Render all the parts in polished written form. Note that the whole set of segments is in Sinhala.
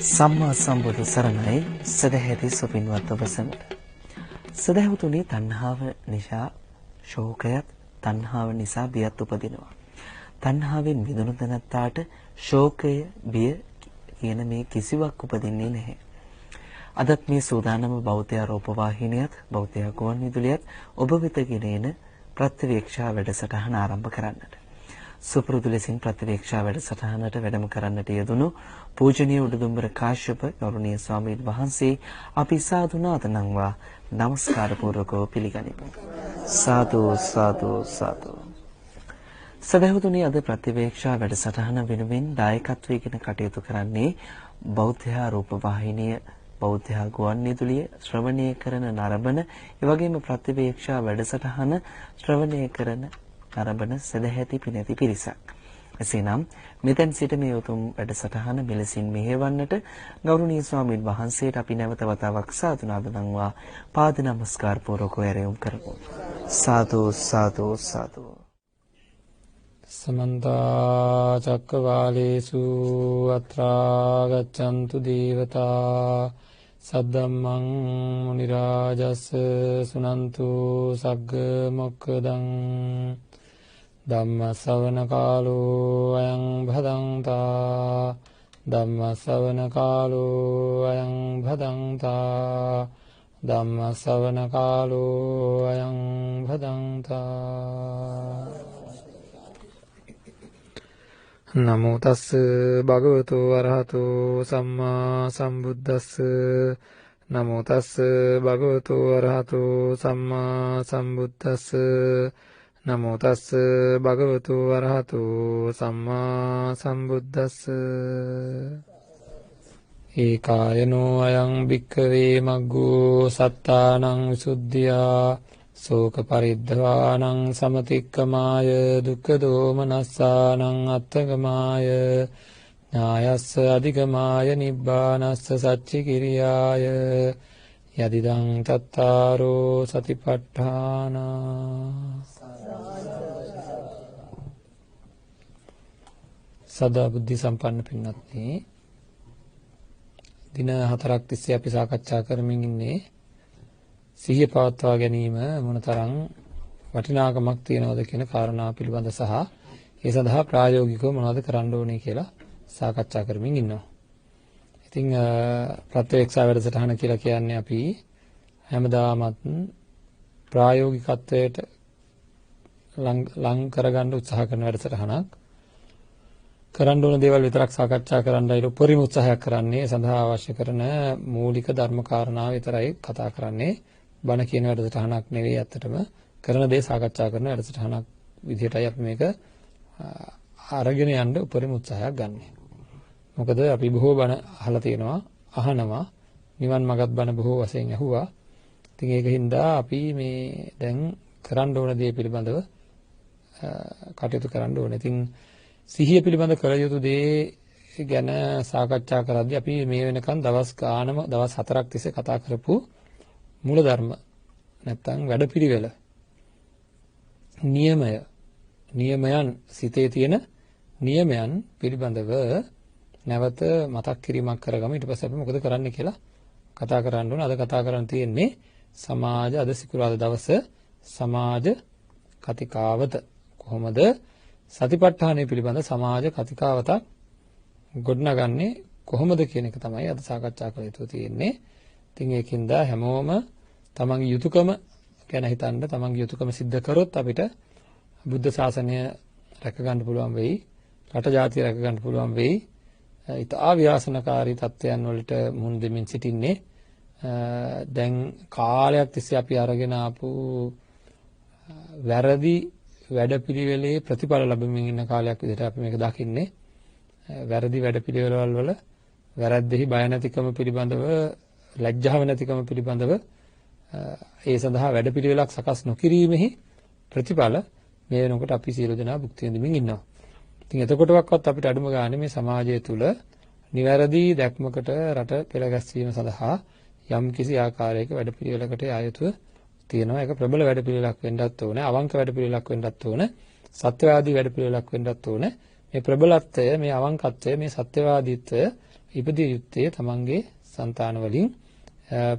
සම්මා සම්බුදු සරණයි සදහැති සුපින්වත් ඔබ සැමට. සදහැවතුනි, තණ්හාව නිසා ශෝකයත්, තණ්හාව නිසා බියත් උපදිනවා. තණ්හාවෙන් මිදුණු තැනැත්තාට ශෝකය, බිය කියන මේ කිසිවක් උපදින්නේ නැහැ. අදත් මේ සූදානම බෞද්ධ රූපවාහිනියත් බෞද්ධ ගුවන් විදුලියත් ඔබ වෙත ගෙනෙන ප්‍රතිවේක්ෂා වැඩසටහන ආරම්භ කරන්නට. සුපුරුදු ලෙසින් ප්‍රතිවේක්ෂා වැඩසටහනට වැඩම කරන්නට යෙදුණු පූජනීය උඩුදුම්බර කාශ්‍යප ගෞරවනීය ස්වාමීන් වහන්සේ අපි සාදු නාද නම්වා নমස්කාර පූර්වකව පිළිගනිමු. සාදු සාදු සාදු. සදහතුනි, අද ප්‍රතිවේක්ෂා වැඩසටහන වෙනුවෙන් දායකත්වයෙන් කටයුතු කරන්නේ බෞද්ධ රූපවාහිනිය බෞද්ධ ගුවන් විදුලිය ශ්‍රවණය කරන නරඹන, ඒ වගේම ප්‍රතිවේක්ෂා වැඩසටහන ශ්‍රවණය කරන නරඹන සදැහැති පිනැති පිරිසක්. එසේනම් මෙතෙන් සිට මේ උතුම් වැඩසටහන මෙලෙසින් මෙහෙවන්නට ගෞරවනීය ස්වාමීන් වහන්සේට අපි නැවත වතාවක් සාදු නාද නම්වා පාද නමස්කාර පූර්වකව ඇරයුම් කරමු. සාදු සාදු සාදු. සමන්ත චක්කවාලේසු අත්‍රා ගච්ඡන්තු දේවතා සද්දම්මං මුනි රාජස් සුනන්තු සග්ග මොක්ඛදං ධම්ම ශ්‍රවණ කාලෝ අයං භදංතා ධම්ම ශ්‍රවණ කාලෝ අයං භදංතා ධම්ම ශ්‍රවණ කාලෝ අයං භදංතා. නමෝ තස්ස භගවතු වරහතෝ සම්මා සම්බුද්දස්ස නමෝ තස්ස භගවතු වරහතෝ සම්මා සම්බුද්දස්ස නමෝ තස්ස භගවතු වරහතෝ සම්මා සම්බුද්දස්ස. ඒකායනෝ අයං භික්ඛවේ මග්ගෝ සත්තානං විසුද්ධියා සෝක පරිද්දවානං සමතික්කමාය දුක්ඛ දෝමනස්සානං අත්තගමාය ඥායස්ස අධිගමාය නිබ්බානස්ස සච්චි කිරියාය යදිදං තත්තාරෝ සතිපට්ඨාන. සදා බුද්ධි සම්පන්න පින්වත්නි, දින 4ක් තිස්සේ අපි සාකච්ඡා කරමින් ඉන්නේ සිහිය පවත්වා ගැනීම මොනතරම් වටිනාකමක් තියනවද කියන කාරණා පිළිබඳ සහ ඒ සඳහා ප්‍රායෝගිකව මොනවද කරන්න ඕනේ කියලා සාකච්ඡා කරමින් ඉන්නවා. ඉතින් ප්‍රත්‍යක්ෂා වැඩසටහන කියලා කියන්නේ අපි හැමදාමත් ප්‍රායෝගිකත්වයට ලං කරගන්න උත්සාහ කරන වැඩසටහනක්. කරන්න ඕන දේවල් විතරක් සාකච්ඡා කරන්නයි උපරිම උත්සාහයක් කරන්නේ. ඒ සඳහා අවශ්‍ය කරන මූලික ධර්ම කාරණා විතරයි කතා කරන්නේ. බණ කියන වැඩසටහනක් නෙවෙයි. ඇත්තටම කරන දේ සාකච්ඡා කරන වැඩසටහනක් විදිහටයි අපි මේක අරගෙන යන්න උපරිම උත්සාහයක් ගන්න. මොකද අපි බොහෝ බණ අහලා තියෙනවා, අහනවා, නිවන් මාර්ගත් බණ බොහෝ වශයෙන් ඇහුවා. ඉතින් ඒකින්ද අපි මේ දැන් කරන්න ඕන දේ පිළිබඳව කටයුතු කරන්න ඕනේ. ඉතින් සිහිය පිළිබඳ කළ යුතු දේ ගැන සාකච්ඡා කරද්දී අපි මේ වෙනකන් දවස් 4ක් තිස්සේ කතා කරපු මූලධර්ම නැත්නම් වැඩපිළිවෙල, නියමයන්, සිතේ තියෙන නියමයන් පිළිබඳව නැවත මතක් කිරීමක් කරගමු. ඊට පස්සේ අපි මොකද කරන්න කියලා කතා කරන්න ඕන. අද කතා කරන්න තියෙන්නේ අද සිකුරාදා දවස සමාජ කතිකාවත. කොහොමද සතිපට්ඨානය පිළිබඳ සමාජ කතිකාවතක් ගොඩනගන්නේ කොහොමද කියන එක තමයි අද සාකච්ඡා කළ යුතු තියෙන්නේ. ඉතින් ඒකින්ද හැමෝම තමන්ගේ යුතුයකම ගැන හිතන්න, තමන්ගේ යුතුයකම සිද්ධ කරොත් අපිට බුද්ධ ශාසනය රැක ගන්න පුළුවන් වෙයි, රට ජාතිය රැක ගන්න පුළුවන් වෙයි. ඉතා ව්‍යාසනකාරී තත්ත්වයන් වලට මුහුණ දෙමින් සිටින්නේ දැන් කාලයක් තිස්සේ අපි අරගෙන ආපු වැරදි වැඩපිළිවෙලේ ප්‍රතිඵල ලැබෙමින් ඉන්න කාලයක් විදිහට අපි මේක දකින්නේ. වැරදි වැඩපිළිවෙළවල් වල වැරද්දෙහි බය නැතිකම පිළිබඳව, ලැජ්ජාව නැතිකම පිළිබඳව ඒ සඳහා වැඩපිළිවෙලක් සකස් නොකිරීමෙහි ප්‍රතිඵල මේ වෙනකොට අපි සියලු දෙනා භුක්ති විඳින්මින් ඉන්නවා. ඉතින් එතකොටවත් අපිට අඩුම ගානේ මේ සමාජය තුළ නිවැරදි දැක්මකට රට පෙළගැස්වීම සඳහා යම් කිසි ආකාරයක වැඩපිළිවෙලකට ආයුතුව තියෙනවා. ඒක ප්‍රබල වැඩපිළිවෙලක් වෙන්නත් ඕනේ, අවංක වැඩපිළිවෙලක් වෙන්නත් ඕනේ, සත්‍යවාදී වැඩපිළිවෙලක් වෙන්නත් ඕනේ. මේ ප්‍රබලත්වය, මේ අවංකත්වය, මේ සත්‍යවාදීත්වය ඉපදිය යුත්තේ තමන්ගේ సంతාන වලින්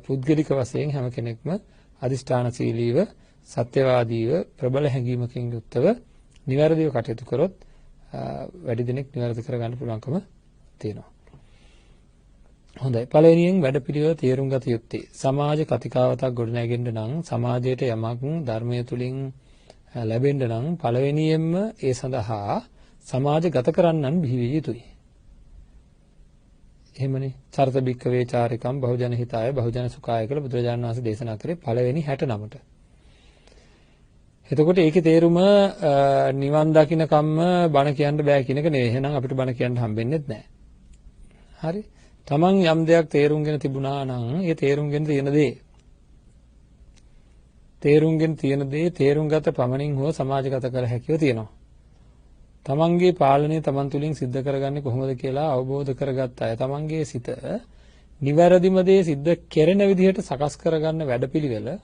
පුද්ගලික වශයෙන් හැම කෙනෙක්ම අදිෂ්ඨානශීලීව සත්‍යවාදීව ප්‍රබල හැඟීමකින් යුක්තව නිවැරදිව කටයුතු කරොත් වැඩි දිනෙක නිවැරදි කරගන්න පුළුවන්කම තියෙනවා. හොඳයි. පළවෙනියෙන් වැඩපිළිවෙල තේරුම් ගත යුත්තේ සමාජ කතිකාවතක් ගොඩනැගෙන්න නම් සමාජයට යමක් ධර්මය තුලින් ලැබෙන්න නම් පළවෙනියෙන්ම ඒ සඳහා සමාජගත කරන්නන් බිහි විය යුතුයි. එහෙමනේ. චරිත බික්කවේ චාරිකම් බහුජන හිතාය බහුජන සුඛාය කියලා බුදුරජාණන් වහන්සේ දේශනා කරේ පළවෙනි 69ට. එතකොට ඒකේ තේරුම නිවන් දකින්න කම්ම බණ කියන්න බෑ කියන එක නෙවෙයි. එහෙනම් අපිට බණ කියන්න හම්බෙන්නේ නැහැ. හරි. තමන් යම් දෙයක් තේරුම්ගෙන තිබුණා නම් ඒ තේරුම්ගෙන තියෙන දේ තේරුම්ගත පමණින් හෝ සමාජගත කළ හැකිව තියෙනවා. තමන්ගේ පාලනය තමන් තුළින් සිද්ධ කරගන්නේ කොහොමද කියලා අවබෝධ කරගත්ත අය තමන්ගේ සිත නිවැරදිම දේ සිද්ධ කෙරෙන විදිහට සකස් කරගන්න වැඩපිළිවෙල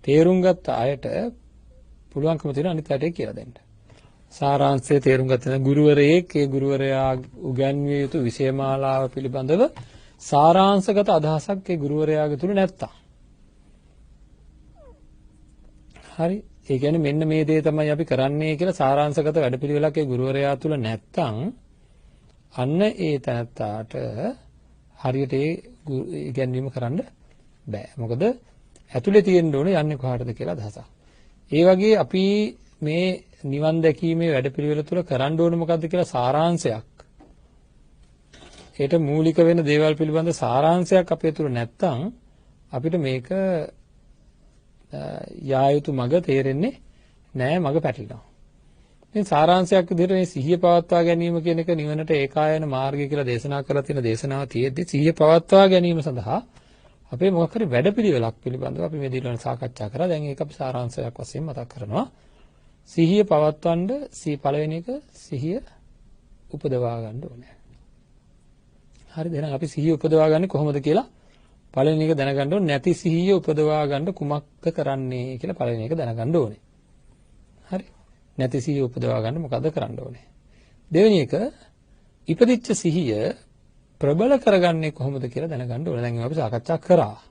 තේරුම් ගත්ත අයට පුළුවන්කම තියෙන අනිත් අයට කියලා දෙන්න. සාරාංශය තේරුම් ගන්න ගුරුවරයෙක් ඒ ගුරුවරයා උගන්විය යුතු විෂයමාලාව පිළිබඳව සාරාංශගත අදහසක් ඒ ගුරුවරයාගේ තුල නැත්තම්. හරි. ඒ කියන්නේ මෙන්න මේ දේ තමයි අපි කරන්නේ කියලා සාරාංශගත වැඩපිළිවෙලක් ඒ ගුරුවරයා තුල නැත්තම් අන්න ඒ තැනත්තාට හරියට ඒ ඉගැන්වීම කරන්න බෑ. මොකද ඇතුලේ තියෙන්න ඕනේ යන්නේ කොහාටද කියලා අදහසක්. ඒ වගේ අපි මේ නිවන් දැකීමේ වැඩපිළිවෙල තුල කරන්න ඕනේ මොකද්ද කියලා සාරාංශයක්. ඒට මූලික වෙන දේවල් පිළිබඳ සාරාංශයක් අපේ තුල නැත්තම් අපිට මේක යා යුතු මඟ තේරෙන්නේ නැහැ, මඟ පැටලෙනවා. මේ සාරාංශයක් විදිහට මේ සිහිය පවත්වා ගැනීම කියන එක නිවනට ඒකායන මාර්ගය කියලා දේශනා කරලා තියෙන දේශනාව තියෙද්දි සිහිය පවත්වා ගැනීම සඳහා අපේ මොකක් හරි වැඩපිළිවෙලක් පිළිබඳව අපි මේ දිනවල සාකච්ඡා කරා. දැන් ඒක අපි සාරාංශයක් වශයෙන් මතක් කරනවා. සිහිය පවත්වන්න පළවෙනි එක සිහිය උපදවා ගන්න ඕනේ. හරිද? එහෙනම් අපි සිහිය උපදවා ගන්නේ කොහොමද කියලා පළවෙනි එක දැනගන්න ඕනේ. නැති සිහිය උපදවා ගන්න කුමක්ද කරන්නේ කියලා පළවෙනි එක දැනගන්න ඕනේ. හරි? නැති සිහිය උපදවා ගන්න මොකද්ද කරන්න ඕනේ? දෙවෙනි එක ඉපදිච්ච සිහිය ප්‍රබල කරගන්නේ කොහොමද කියලා දැනගන්න ඕනේ. දැන් අපි සාකච්ඡා කරා.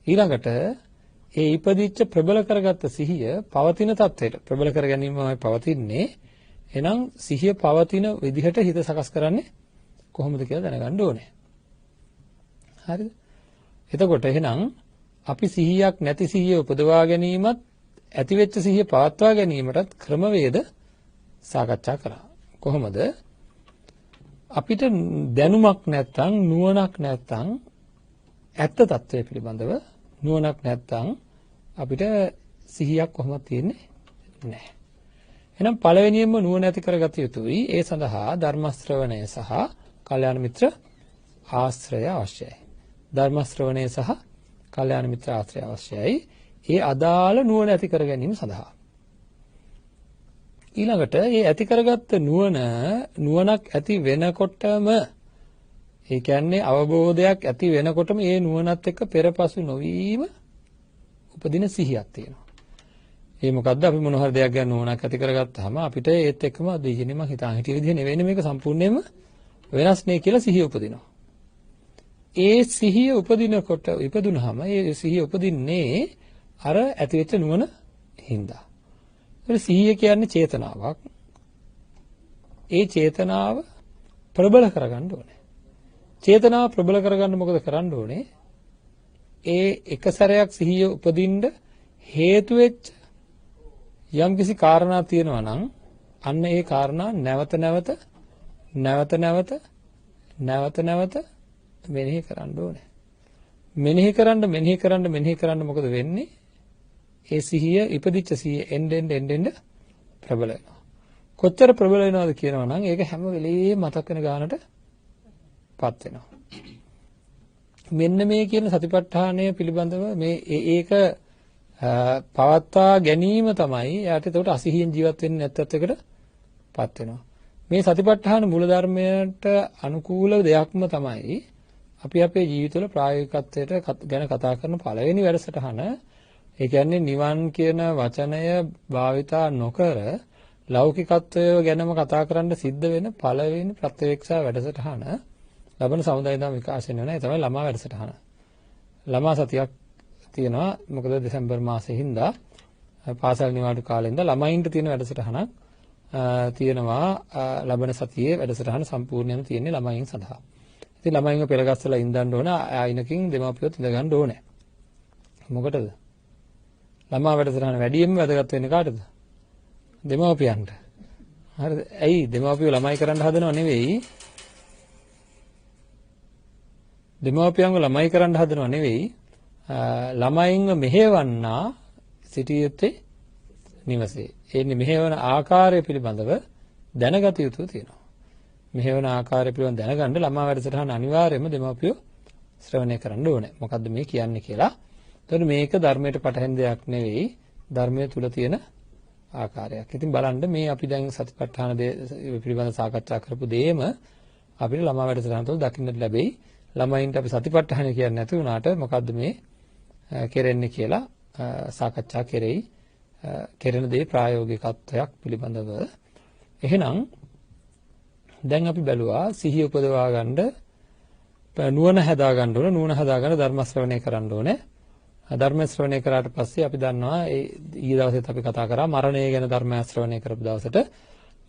ඊළඟට ඒ ඉපදිච්ච ප්‍රබල කරගත්ත සිහිය පවතින තත්ත්වයට ප්‍රබල කර ගැනීමමයි පවතින්නේ. එහෙනම් සිහිය පවතින විදිහට හිත සකස් කරන්නේ කොහොමද කියලා දැනගන්න ඕනේ. හරිද? එතකොට එහෙනම් අපි සිහියක් නැති සිහිය උපදවා ගැනීමත් ඇතිවෙච්ච සිහිය පවත්වා ගැනීමටත් ක්‍රමවේද සාකච්ඡා කරා. කොහොමද? අපිට දැනුමක් නැත්නම් නුවණක් නැත්නම් ඇත්ත తත්වය පිළිබඳව නුවණක් නැත්නම් අපිට සිහියක් කොහොමද තියෙන්නේ නැහැ. එහෙනම් පළවෙනියෙන්ම නුවණ ඇති කරගත යුතුයි. ඒ සඳහා ධර්ම ශ්‍රවණය සහ කල්යාණ මිත්‍ර ආශ්‍රය අවශ්‍යයි. ධර්ම ශ්‍රවණය සහ කල්යාණ මිත්‍ර ආශ්‍රය අවශ්‍යයි. ඒ අදාළ නුවණ ඇති කර ගැනීම සඳහා. ඊළඟට මේ ඇති කරගත්ත නුවණක් ඇති වෙනකොටම ඒ කියන්නේ අවබෝධයක් ඇති වෙනකොටම ඒ නුවණත් එක්ක පෙරපසු නොවීම උපදින සිහියක් තියෙනවා. ඒ මොකද්ද? අපි මොන හරි දෙයක් ගැන නුවණක් ඇති කරගත්තාම අපිට ඒත් එක්කම දෙයියනේ මං හිතාන් හිටිය විදිහ නෙවෙයි මේක සම්පූර්ණයෙන්ම වෙනස් නේ කියලා සිහිය උපදිනවා. ඒ සිහිය උපදිනකොට ඉපදුනහම ඒ සිහිය උපදින්නේ අර ඇතිවෙච්ච නුවණ හින්දා. ඒ සිහිය කියන්නේ චේතනාවක්. ඒ චේතනාව ප්‍රබල කරගන්න ඕනේ. චේතනාව ප්‍රබල කරගන්න මොකද කරන්න ඕනේ? ඒ එක සැරයක් සිහිය උපදින්න හේතු වෙච්ච යම්කිසි කාරණා තියෙනවා නම් අන්න ඒ කාරණා නැවත නැවත මෙනෙහි කරන්න ඕනේ. මෙනෙහි කරන්න මොකද වෙන්නේ? ඒ සිහිය ඉපදිච්ච සිහිය එන්න ප්‍රබල වෙනවා. කොච්චර ප්‍රබල වෙනවද කියනවා නම් ඒක හැම වෙලෙම මතක් වෙන ගානටපත් වෙනවා. මෙන්න මේ කියන සතිපට්ඨානය පිළිබඳව මේ ඒක පවත්වා ගැනීම තමයි එයාට ඒකට අසිහියෙන් ජීවත් වෙන්නේ නැත්තත් එකටපත් වෙනවා. මේ සතිපට්ඨාන මූලධර්මයට අනුකූල දෙයක්ම තමයි අපි අපේ ජීවිතවල ප්‍රායෝගිකත්වයට ගැන කතා කරන පළවෙනි වැඩසටහන. ඒ කියන්නේ නිවන් කියන වචනය භාවිතා නොකර ලෞකිකත්වය ගැනම කතා කරන්න සිද්ධ වෙන පළවෙනි ප්‍රත්‍යක්ෂ වැඩසටහන ලබන සමුදාය දහම විකාශනය වෙන ඒ තමයි ළමා වැඩසටහන. ළමා සතියක් තියෙනවා. මොකද දෙසැම්බර් මාසෙ හින්දා පාසල් නිවාඩු කාලේ ඉඳලා ළමයින්ට තියෙන වැඩසටහනක් තියෙනවා. ලබන සතියේ වැඩසටහන සම්පූර්ණයෙන්ම තියෙන්නේ ළමයින් සඳහා. ඉතින් ළමයින්ව පෙළගස්සලා ඉඳන් ඕන ආයිනකින් දෙමාපියොත් ඉඳ ගන්න ඕනේ. මොකටද? ළමා වැඩසටහන වැඩියෙන්ම වැදගත් වෙන්නේ කාටද? දෙමාපියන්ට. හරිද? ඇයි දෙමාපියෝ ළමයි කරන්න හදනව නෙවෙයි. දෙමාපියන්ව ළමයි කරන්න හදනව නෙවෙයි. ළමයින්ව මෙහෙවන්නා සිටිය යුත්තේ නිවසේ. ඒ මෙහෙවන ආකාරය පිළිබඳව දැනගත යුතු තියෙනවා. මෙහෙවන ආකාරය පිළිබඳව දැනගන්න ළමා වැඩසටහන අනිවාර්යයෙන්ම දෙමාපියෝ ශ්‍රවණය කරන්න ඕනේ. මොකද්ද මේ කියන්නේ කියලා. එතකොට මේක ධර්මයට පටහැන් දෙයක් නෙවෙයි. ධර්මයේ තුල තියෙන ආකාරයක්. ඉතින් බලන්න මේ අපි දැන් සතිපට්ඨාන පිළිබඳව සාකච්ඡා කරපු දේම අපිට ළමා වැඩසටහන තුළ දකින්නට ලැබෙයි. ළමයින්ට අපි සතිපට්ඨාන කියන්නේ නැති වුණාට මොකද්ද මේ කෙරෙන්නේ කියලා සාකච්ඡා කෙරෙයි. කෙරෙන දේ ප්‍රායෝගිකත්වයක් පිළිබඳව. එහෙනම් දැන් අපි බැලුවා සිහිය උපදවා ගන්න නුවණ හදා ගන්න ඕන. නුවණ හදාගෙන ධර්ම ශ්‍රවණය කරන්න ඕනේ. ධර්ම ශ්‍රවණය කරාට පස්සේ අපි දන්නවා ඊයේ දවසේත් අපි කතා කරා මරණය ගැන ධර්ම ශ්‍රවණය කරපු දවසට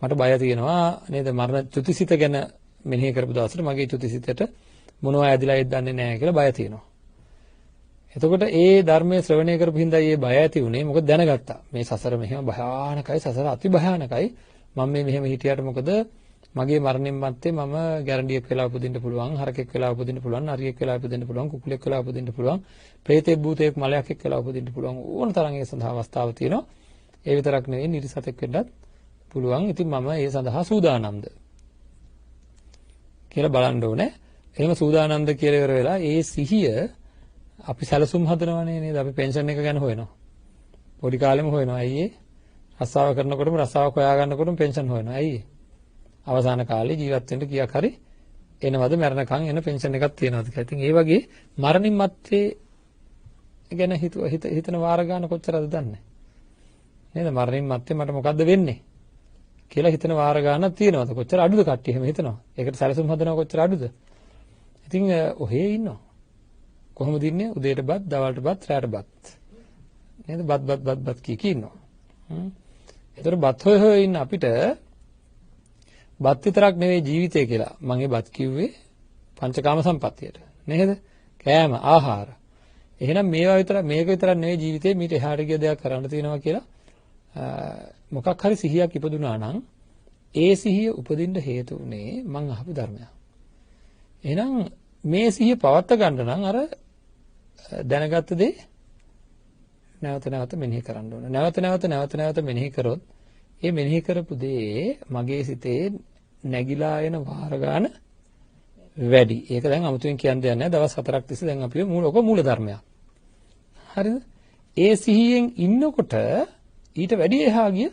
මට බය තියෙනවා නේද? මරණ චුතිසිත ගැන මෙනෙහි කරපු දවසට මගේ චුතිසිතට මොනවා ඇදිලා ඉද දන්නේ නැහැ කියලා බය තියෙනවා. එතකොට ඒ ධර්මයේ ශ්‍රවණය කරපු හින්දා මේ බය ඇති උනේ මොකද දැනගත්තා. මේ සසර මෙහෙම භයානකයි, සසර අති භයානකයි. මම මේ මෙහෙම හිටියට මොකද මගේ මරණින් මත්තේ මම ගැරන්ඩියෙක් වෙලා උපදින්න පුළුවන්, හරකෙක් වෙලා උපදින්න පුළුවන්, නරියෙක් වෙලා උපදින්න පුළුවන්, කුකුලෙක් වෙලා උපදින්න පුළුවන්, ප්‍රේතෙක් භූතයෙක් මලයක් වෙලා උපදින්න පුළුවන්. ඕන තරම් ඒ සඳහා අවස්ථාව තියෙනවා. ඒ විතරක් නෙවෙයි නිරිසතෙක් වෙන්නත් පුළුවන්. ඉතින් මම ඒ සඳහා සූදානම්ද කියලා බලන්න ඕනේ. එහෙම සූදානම්ද කියලා ඉවර වෙලා ඒ සිහිය අපි සැලසුම් හදනවනේ නේද? අපි පෙන්ෂන් එක ගැන හොයනවා. පොඩි කාලෙම හොයනවා. ඇයි ඒ? රස්සාව කරනකොටම රස්සාවක් හොයා ගන්නකොටම පෙන්ෂන් හොයනවා. ඇයි ඒ? අවසාන කාලේ ජීවත් වෙන්න කීයක් හරි එනවද මරණකම් එන පෙන්ෂන් එකක් තියෙනවද කියලා. ඉතින් ඒ වගේ මරණින් මත්තේ ගැන හිතන වාර ගන්න කොච්චරද දන්නේ නේද? මරණින් මත්තේ මට මොකද්ද වෙන්නේ කියලා හිතන වාර ගන්නක් තියෙනවද? කොච්චර අඩුද කට්ටිය එහෙම හිතනවා. ඒකට සැලසුම් හදනවා කොච්චර අඩුද? ඉතින් ඔහේ ඉන්නවා. කොහොමද ඉන්නේ? උදේට බත්, දවල්ට බත්, රාත්‍රීට බත්. නේද? බත් කී ඉන්නවා. ඒතර බත් හොය ඉන්න අපිට බත් විතරක් නෙවෙයි ජීවිතය කියලා. මම ඒ බත් කිව්වේ පංචකාම සම්පත්තියට. නේද? කෑම, ආහාර. එහෙනම් මේවා විතර මේක විතරක් නෙවෙයි ජීවිතේ මීට එහාට ගිය දෙයක් කරන්න තියෙනවා කියලා මොකක් හරි සිහියක් ඉපදුනා නම් ඒ සිහිය උපදින්න හේතු උනේ මං අහපු ධර්මයක්. එහෙනම් මේ සිහිය පවත්වා ගන්න නම් අර දැනගත්ත දේ නැවත මෙනෙහි කරන්න ඕන. නැවත මෙනෙහි කරොත් ඒ මෙනෙහි කරපු දේ මගේ සිතේ නැగిලා එන වාර ගන්න වැඩි. ඒක දැන් 아무තුවෙන් කියන්න දෙයක් නැහැ. දවස් 4ක් තිස්සේ දැන් අපි මූල ධර්මයක්. හරිද? ඒ සිහියෙන් ඉන්නකොට ඊට වැඩි එහා ගිය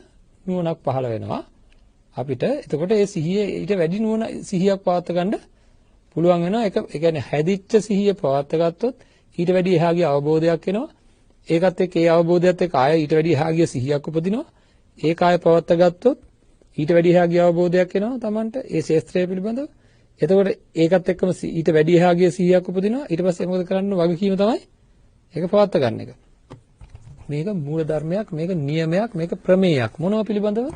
නුවණක් පහළ වෙනවා අපිට. එතකොට ඒ සිහියේ ඊට වැඩි සිහියක් පවත්වා ගන්න පුළුවන් වෙනවා. ඒ කියන්නේ හැදිච්ච සිහිය පවත්වා ගත්තොත් ඊට වැඩි එහා ගිය අවබෝධයක් එනවා. ඒකත් එක්ක ඒ අවබෝධයත් එක්ක ආයෙ ඊට වැඩි එහා ගිය සිහියක් උපදිනවා. ඒ කාය පවත්වා ගත්තොත් ඊට වැඩි එහා ගිය අවබෝධයක් එනවා Tamanට ඒ ශේස්ත්‍රය පිළිබඳව. එතකොට ඒකත් එක්කම ඊට වැඩි එහා ගිය සිහියක් උපදිනවා. ඊට පස්සේ මොකද කරන්න වගකීම තමයි ඒක පවත්වා ගන්න එක. මේක මූල ධර්මයක්, මේක නියමයක්, මේක ප්‍රමේයක්. මොනවා පිළිබඳව?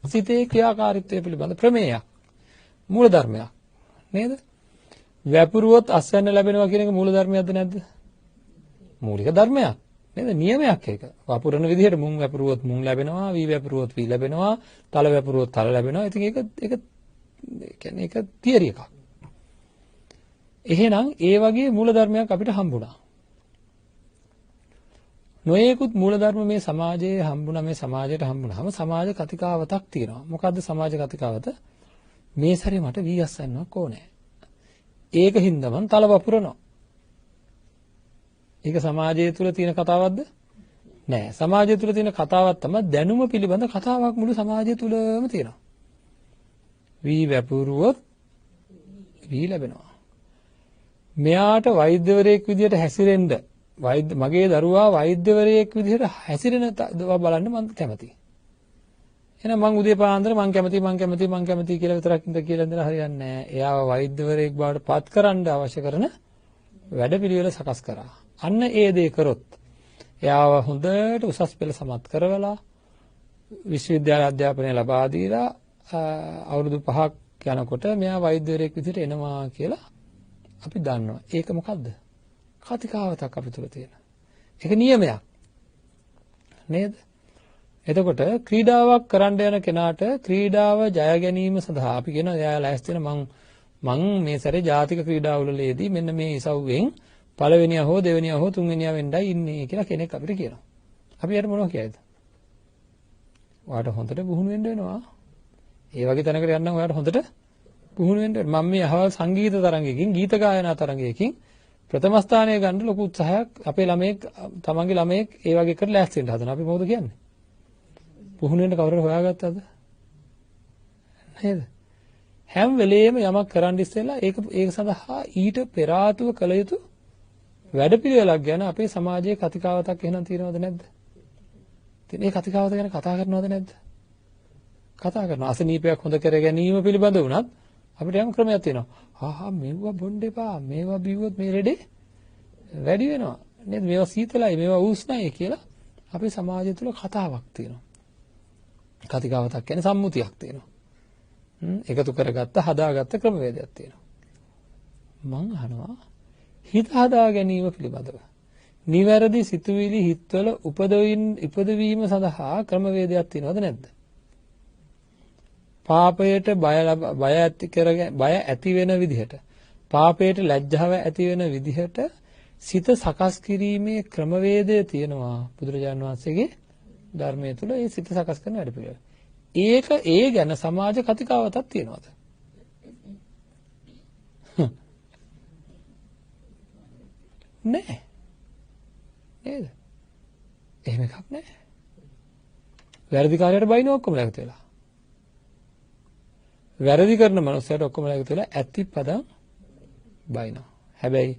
සිතේ ක්‍රියාකාරීත්වය පිළිබඳ ප්‍රමේයක්. මූල ධර්මයක්. නේද? වැපරුවොත් අස්වැන්න ලැබෙනවා කියන එක මූල ධර්මයක්ද නැද්ද? මූලික ධර්මයක්. නේද? නියමයක් ඒක. වපුරන විදිහට මුං වැපරුවොත් මුං ලැබෙනවා, වී වැපරුවොත් වී ලැබෙනවා, තල වැපරුවොත් තල ලැබෙනවා. ඉතින් ඒක කියන්නේ ඒක තියරි එකක්. එහෙනම් ඒ වගේ මූල ධර්මයක් අපිට හම්බුණා. නොයේකුත් මූල ධර්ම මේ සමාජයේ හම්බුණා, මේ සමාජයට හම්බුණාම සමාජ කතිකාවතක් තියෙනවා. මොකද්ද සමාජ කතිකාවත? මේ සැරේ මට වී අස්වැන්නක් ඕනේ. ඒකින්ද මම තල වපුරනවා. ඒක සමාජය තුළ තියෙන කතාවක්ද? නෑ. සමාජය තුළ තියෙන කතාවක් තමයි දැනුම පිළිබඳ කතාවක් මුළු සමාජය තුළම තියෙනවා. වී වැපුරුවොත් වී ලැබෙනවා. මෙයාට වෛද්‍යවරයෙක් විදියට හැසිරෙන්න මගේ දරුවා වෛද්‍යවරයෙක් විදියට හැසිරෙන දව බලන්න මම කැමතියි. එහෙනම් මං උදේ පාන්දර මං කැමති කියලා විතරක් කියලා ඉඳලා හරියන්නේ නැහැ. එයාව වෛද්‍යවරයෙක් බවට පත් කරන්න අවශ්‍ය කරන වැඩපිළිවෙල සකස් කරා. අන්න ඒ දේ කරොත් එයාව හොඳට උසස් පෙළ සමත් කරවලා විශ්වවිද්‍යාල අධ්‍යාපනය ලබා දීලා අවුරුදු 5ක් යනකොට මෙයා වෛද්‍යවරයෙක් විදිහට එනවා කියලා අපි දන්නවා. ඒක මොකද්ද? කතිකාවතක් අපි තුල තියෙන. ඒක නියමයක්. නේද? එතකොට ක්‍රීඩාවක් කරන්න යන කෙනාට ක්‍රීඩාව ජය ගැනීම සඳහා අපි කියන එයා ලෑස්ති වෙන මං මේ සැරේ ජාතික ක්‍රීඩාවලදී මෙන්න මේ ඉසව්වෙන් පළවෙනියා හෝ දෙවෙනියා හෝ තුන්වෙනියා වෙන්නයි ඉන්නේ කියලා කෙනෙක් අපිට කියනවා. අපි යට මොනවද කියයිද? ඔයාට හොඳට පුහුණු වෙන්න වෙනවා. ඒ වගේ තැනකට යන්න ඔයාට හොඳට පුහුණු වෙන්න වෙනවා. මම මේ අහවල් සංගීත තරංගයකින් ගීත ගායනා තරංගයකින් ප්‍රථම ස්ථානය ගන්න ලොකු උත්සාහයක් අපේ ළමයෙක් තමන්ගේ ළමයෙක් ඒ වගේ එකට ලෑස්ති වෙන්න හදනවා. අපි මොකද කියන්නේ? පුහුණු වෙන්න කවුරුහරි හොයාගත්තද? නේද? හැම වෙලේම යමක් කරන්න ඉස්සෙල්ලා ඒක සඳහා ඊට පෙර ආතුව කළ යුතු වැඩපිළිවෙලක් ගැන අපේ සමාජයේ කතිකාවතක් එහෙනම් තියෙනවද නැද්ද? ඉතින් මේ කතිකාවත ගැන කතා කරනවද නැද්ද? කතා කරනවා. අසනීපයක් හොඳ කර ගැනීම පිළිබඳ වුණත් අපිට යම් ක්‍රමයක් තියෙනවා. මේවා බොන්න එපා. මේවා බිව්වොත් මේ ලෙඩේ වැඩි වෙනවා. නේද? මේවා සීතලයි, මේවා උෂ්ණයි කියලා අපේ සමාජය තුළ කතාවක් තියෙනවා. කතිකාවතක් කියන්නේ සම්මුතියක් තියෙනවා. එකතු කරගත්ත, හදාගත්ත ක්‍රමවේදයක් තියෙනවා. මං අහනවා හිත හදා ගැනීම පිළිබඳව. නිවැරදි සිතුවිලි හිතවල උපදවීම සඳහා ක්‍රමවේදයක් තියෙනවද නැද්ද? පාපයට බය ඇති වෙන විදිහට, පාපයට ලැජ්ජාව ඇති වෙන විදිහට සිත සකස් කිරීමේ ක්‍රමවේදය තියෙනවා බුදුරජාණන් වහන්සේගේ ධර්මයේ තුල. ඒ සිත සකස් කරන වැඩ පිළිවෙල. ඒ ගැන සමාජ කතිකාවතක් තියෙනවද? නැහැ. නේද? එහෙම එකක් නැහැ. වැරදිකාරයට බයින ඔක්කොම ලැගත වෙලා. වැරදි කරන මනුස්සයට ඔක්කොම ලැගත වෙලා ඇතිපදම් බයිනවා. හැබැයි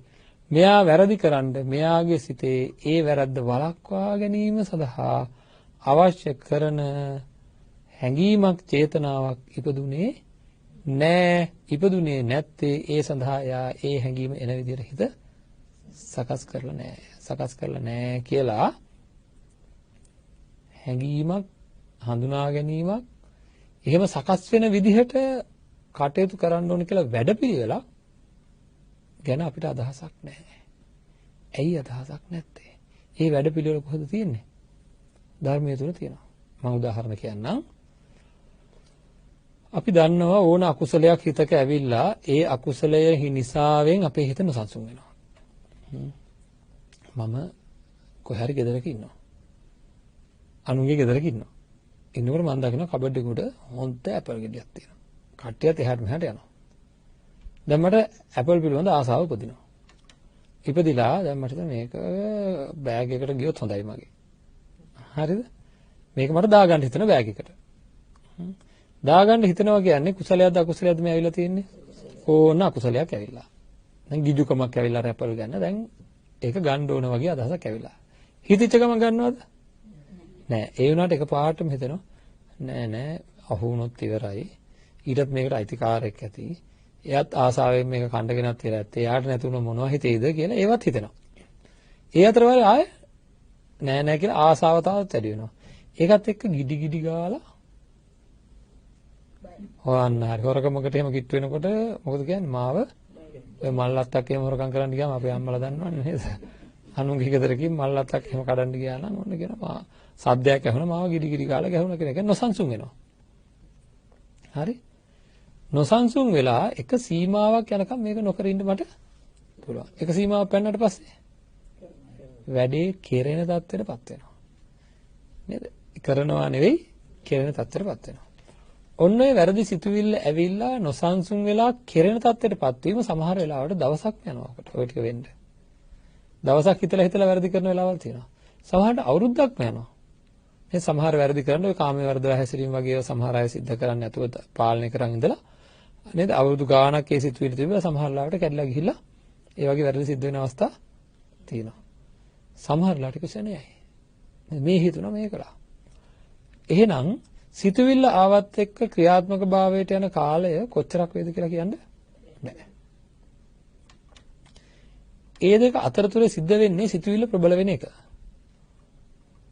මෙයා වැරදි කරන්න මෙයාගේ සිතේ ඒ වැරද්ද වළක්වා ගැනීම සඳහා අවශ්‍ය කරන හැඟීමක් චේතනාවක් ඉපදුනේ නෑ. ඉපදුනේ නැත්තේ ඒ සඳහා එයා ඒ හැඟීම එන විදිහට හිත සකස් කරලා නෑ කියලා හැඟීමක් හඳුනා ගැනීමක් එහෙම සකස් වෙන විදිහට කටයුතු කරන්න ඕන කියලා වැඩපිළිවෙලක් ගැන අපිට අදහසක් නැහැ. ඇයි අදහසක් නැත්තේ? ඒ වැඩපිළිවෙල කොහෙද තියෙන්නේ? ධර්මයේ තුල තියෙනවා. මම උදාහරණ කියන්නම්. අපි දන්නවා ඕන අකුසලයක් හිතක ඇවිල්ලා ඒ අකුසලය නිසාවෙන් අපේ හිත නොසන්සුන් වෙනවා. මම කොහේ හරි ගෙදරක ඉන්නවා. අනුන්ගේ ගෙදරක ඉන්නවා. ඉන්නකොට මම දකිනවා කබඩ් එකේ උඩ හොන්ත ඇපල් ගෙඩියක් තියෙනවා. කට්ටියත් එහාට මෙහාට යනවා. දැන් මට ඇපල් පිළිබඳ ආසාව උපදිනවා. ඉපදිලා දැන් මට මේක බෑග් එකකට ගියොත් හොඳයි මගේ. හරිද? මේක මට දාගන්න හිතන බෑග් එකට. දාගන්න හිතනවා කියන්නේ කුසලයක්ද අකුසලයක්ද මේ ඇවිල්ලා තියෙන්නේ? ඕන අකුසලයක් ඇවිල්ලා. දැන් ගිජුකමක් ඇවිල්ලා ඇපල් ගන්න. දැන් ඒක ගන්න ඕන වගේ අදහසක් ඇවිල්ලා. හිතච්ච ගම ගන්නවද? නෑ. ඒ වුණාට එකපාරටම හිතෙනවා නෑ අහු වුණොත් ඉවරයි. ඊටත් මේකට අයිතිකාරයක් ඇති. එයාත් ආසාවෙන් මේක කණ්ඩගෙනත් තියලා ඇත්තේ. එයාට නැතුණ මොනවා හිතේද කියලා ඒවත් හිතෙනවා. ඒ අතරවල ආය නෑ කියලා ආසාව තාවත් වැඩි වෙනවා. ඒකත් එක්ක ගිඩි ගාලා හොයන්න හරි හොරකමකට එහෙම කිට්ටු වෙනකොට මොකද කියන්නේ මාව ඔය මල්ලත්තක් එහෙම හොරකම් කරන්න ගියාම අපේ අම්මලා දන්නවන්නේ නේද? අනුන්ගේ ගෙදරකින් මල්ලත්තක් එහෙම කඩන්න ගියා නම් ඔන්න කියනවා සද්දයක් ඇහුණා මාව ගිඩි ගාලා ගැහුණා කියන එක නොසන්සුන් වෙනවා. හරි? නොසන්සුන් වෙලා එක සීමාවක් යනකම් මේක නොකර ඉන්න මට පුළුවන්. එක සීමාවක් පැනනට පස්සේ වැඩේ කෙරෙන තත්ත්වයටපත් වෙනවා. නේද? කරනවා නෙවෙයි කෙරෙන තත්ත්වයටපත් වෙනවා. ඔන්න ඔය වැරදි සිතුවිල්ල ඇවිල්ලා නොසන්සුන් වෙලා කෙරෙන තත්ත්වයටපත් වීම සමහර වෙලාවට දවසක් යනවා ඔකට. ඔය ටික වෙන්න. දවසක් හිතලා වැරදි කරන වෙලාවල් තියෙනවා. සමහරට අවුරුද්දක්ම යනවා. මේ සමහර වැරදි කරන ඔය කාමයේ වර්ධව හැසිරීම වගේ සමහර අය සිද්ධ කරන්නේ නැතුව පාලනය කරන් ඉඳලා නේද? අවුරුදු ගාණක් ඒ සිතුවිලි තිබිලා සමහර ලාවට කැඩලා ගිහිල්ලා ඒ වගේ වැරදි සිද්ධ වෙන අවස්ථා තියෙනවා. සමහර ලාට කුසනයයි. මේ හිතුණා මේකලා. එහෙනම් සිතුවිල්ල ආවත් එක්ක ක්‍රියාත්මක භාවයට යන කාලය කොච්චරක් වේද කියලා කියන්නේ නැහැ. ඒ දෙක අතරතුර සිද්ධ වෙන්නේ සිතුවිල්ල ප්‍රබල වෙන එක.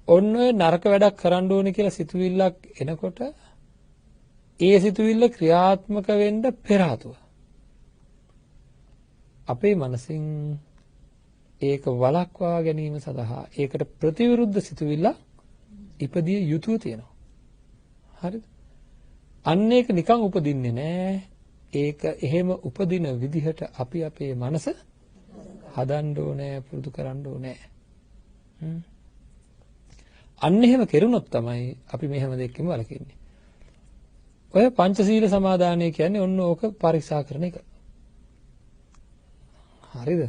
ඔන්න ඔය නරක වැඩක් කරන්න ඕනේ කියලා සිතුවිල්ලක් එනකොට ඒ සිතුවිල්ල ක්‍රියාත්මක වෙන්න පෙර ආතුව අපේ මනසින් ඒක වළක්වා ගැනීම සඳහා ඒකට ප්‍රතිවිරුද්ධ සිතුවිල්ල ඉපදිය යුතුව තියෙනවා. හරිද? අන්න ඒක නිකන් උපදින්නේ නෑ. ඒක එහෙම උපදින විදිහට අපි අපේ මනස හදන්න ඕනේ, පුරුදු කරන්න ඕනේ. අන්න එහෙම කෙරුණොත් තමයි අපි මේ හැම දෙයක්ම වළකින්නේ. ඔය පංචශීල සමාදානය කියන්නේ ඔන්න ඕක පරික්ෂා කරන එක. හරිද?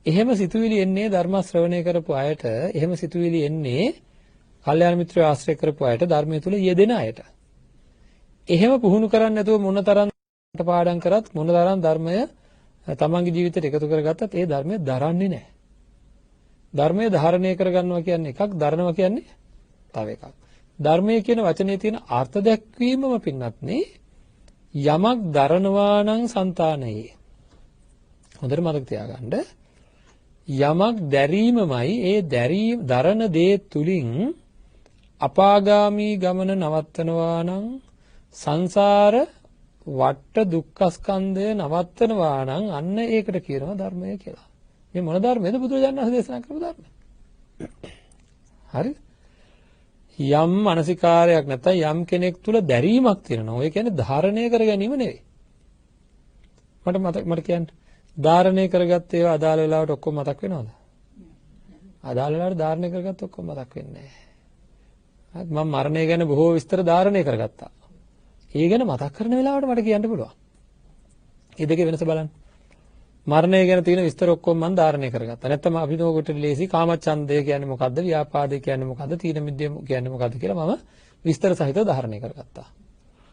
එහෙම සිතුවිලි එන්නේ ධර්ම ශ්‍රවණය කරපු අයට, එහෙම සිතුවිලි එන්නේ කල්යාණ මිත්‍රය ආශ්‍රය කරපු අයට, ධර්මයේ තුල යෙදෙන අයට. එහෙම පුහුණු කරන්නේ නැතුව මොනතරම් පාඩම් කරත්, මොනතරම් ධර්මය තමන්ගේ ජීවිතයට එකතු කරගත්තත් ඒ ධර්මය දරන්නේ නැහැ. ධර්මය ධාරණය කරගන්නවා කියන්නේ එකක්, දරනවා කියන්නේ තව එකක්. ධර්මයේ කියන වචනේ තියෙන අර්ථ දැක්වීමම පින්නත්නේ යමක් දරනවා නම් సంతානයේ. හොඳට මතක තියාගන්න. යමක් දැරීමමයි ඒ දැරීම දරන දේ තුලින් අපාගාමී ගමන නවත්තනවා නම් සංසාර වට දුක්ඛ ස්කන්ධය නවත්තනවා නම් අන්න ඒකට කියනවා ධර්මය කියලා. මේ මොන ධර්මයේද? බුදුරජාණන් වහන්සේ දේශනා කරපු ධර්මය. හරි? යම් මානසිකාරයක් නැත්නම් යම් කෙනෙක් තුල දැරීමක් තියෙනවා. ඔය කියන්නේ ධාරණය කර ගැනීම නෙවෙයි. මට කියන්න. ධාරණය කරගත්ත ඒවා අදාළ වෙලාවට ඔක්කොම මතක් වෙනවද? අදාළ වෙලාවට ධාරණය කරගත්ත ඔක්කොම මතක් වෙන්නේ නැහැ. මම මරණය ගැන බොහෝ විස්තර ධාරණය කරගත්තා. ඒ ගැන මතක් කරන වෙලාවට මට කියන්න පුළුවන්. මේ දෙකේ වෙනස බලන්න. මරණය ගැන තියෙන විස්තර ඔක්කොම මම ධාරණය කරගත්තා. නැත්නම් අපි නෝකට ලේසි කාමච්ඡන්දය කියන්නේ මොකද්ද? ව්‍යාපාදය කියන්නේ මොකද්ද? තීන මිද්දය කියන්නේ මොකද්ද කියලා මම විස්තර සහිතව ධාරණය කරගත්තා.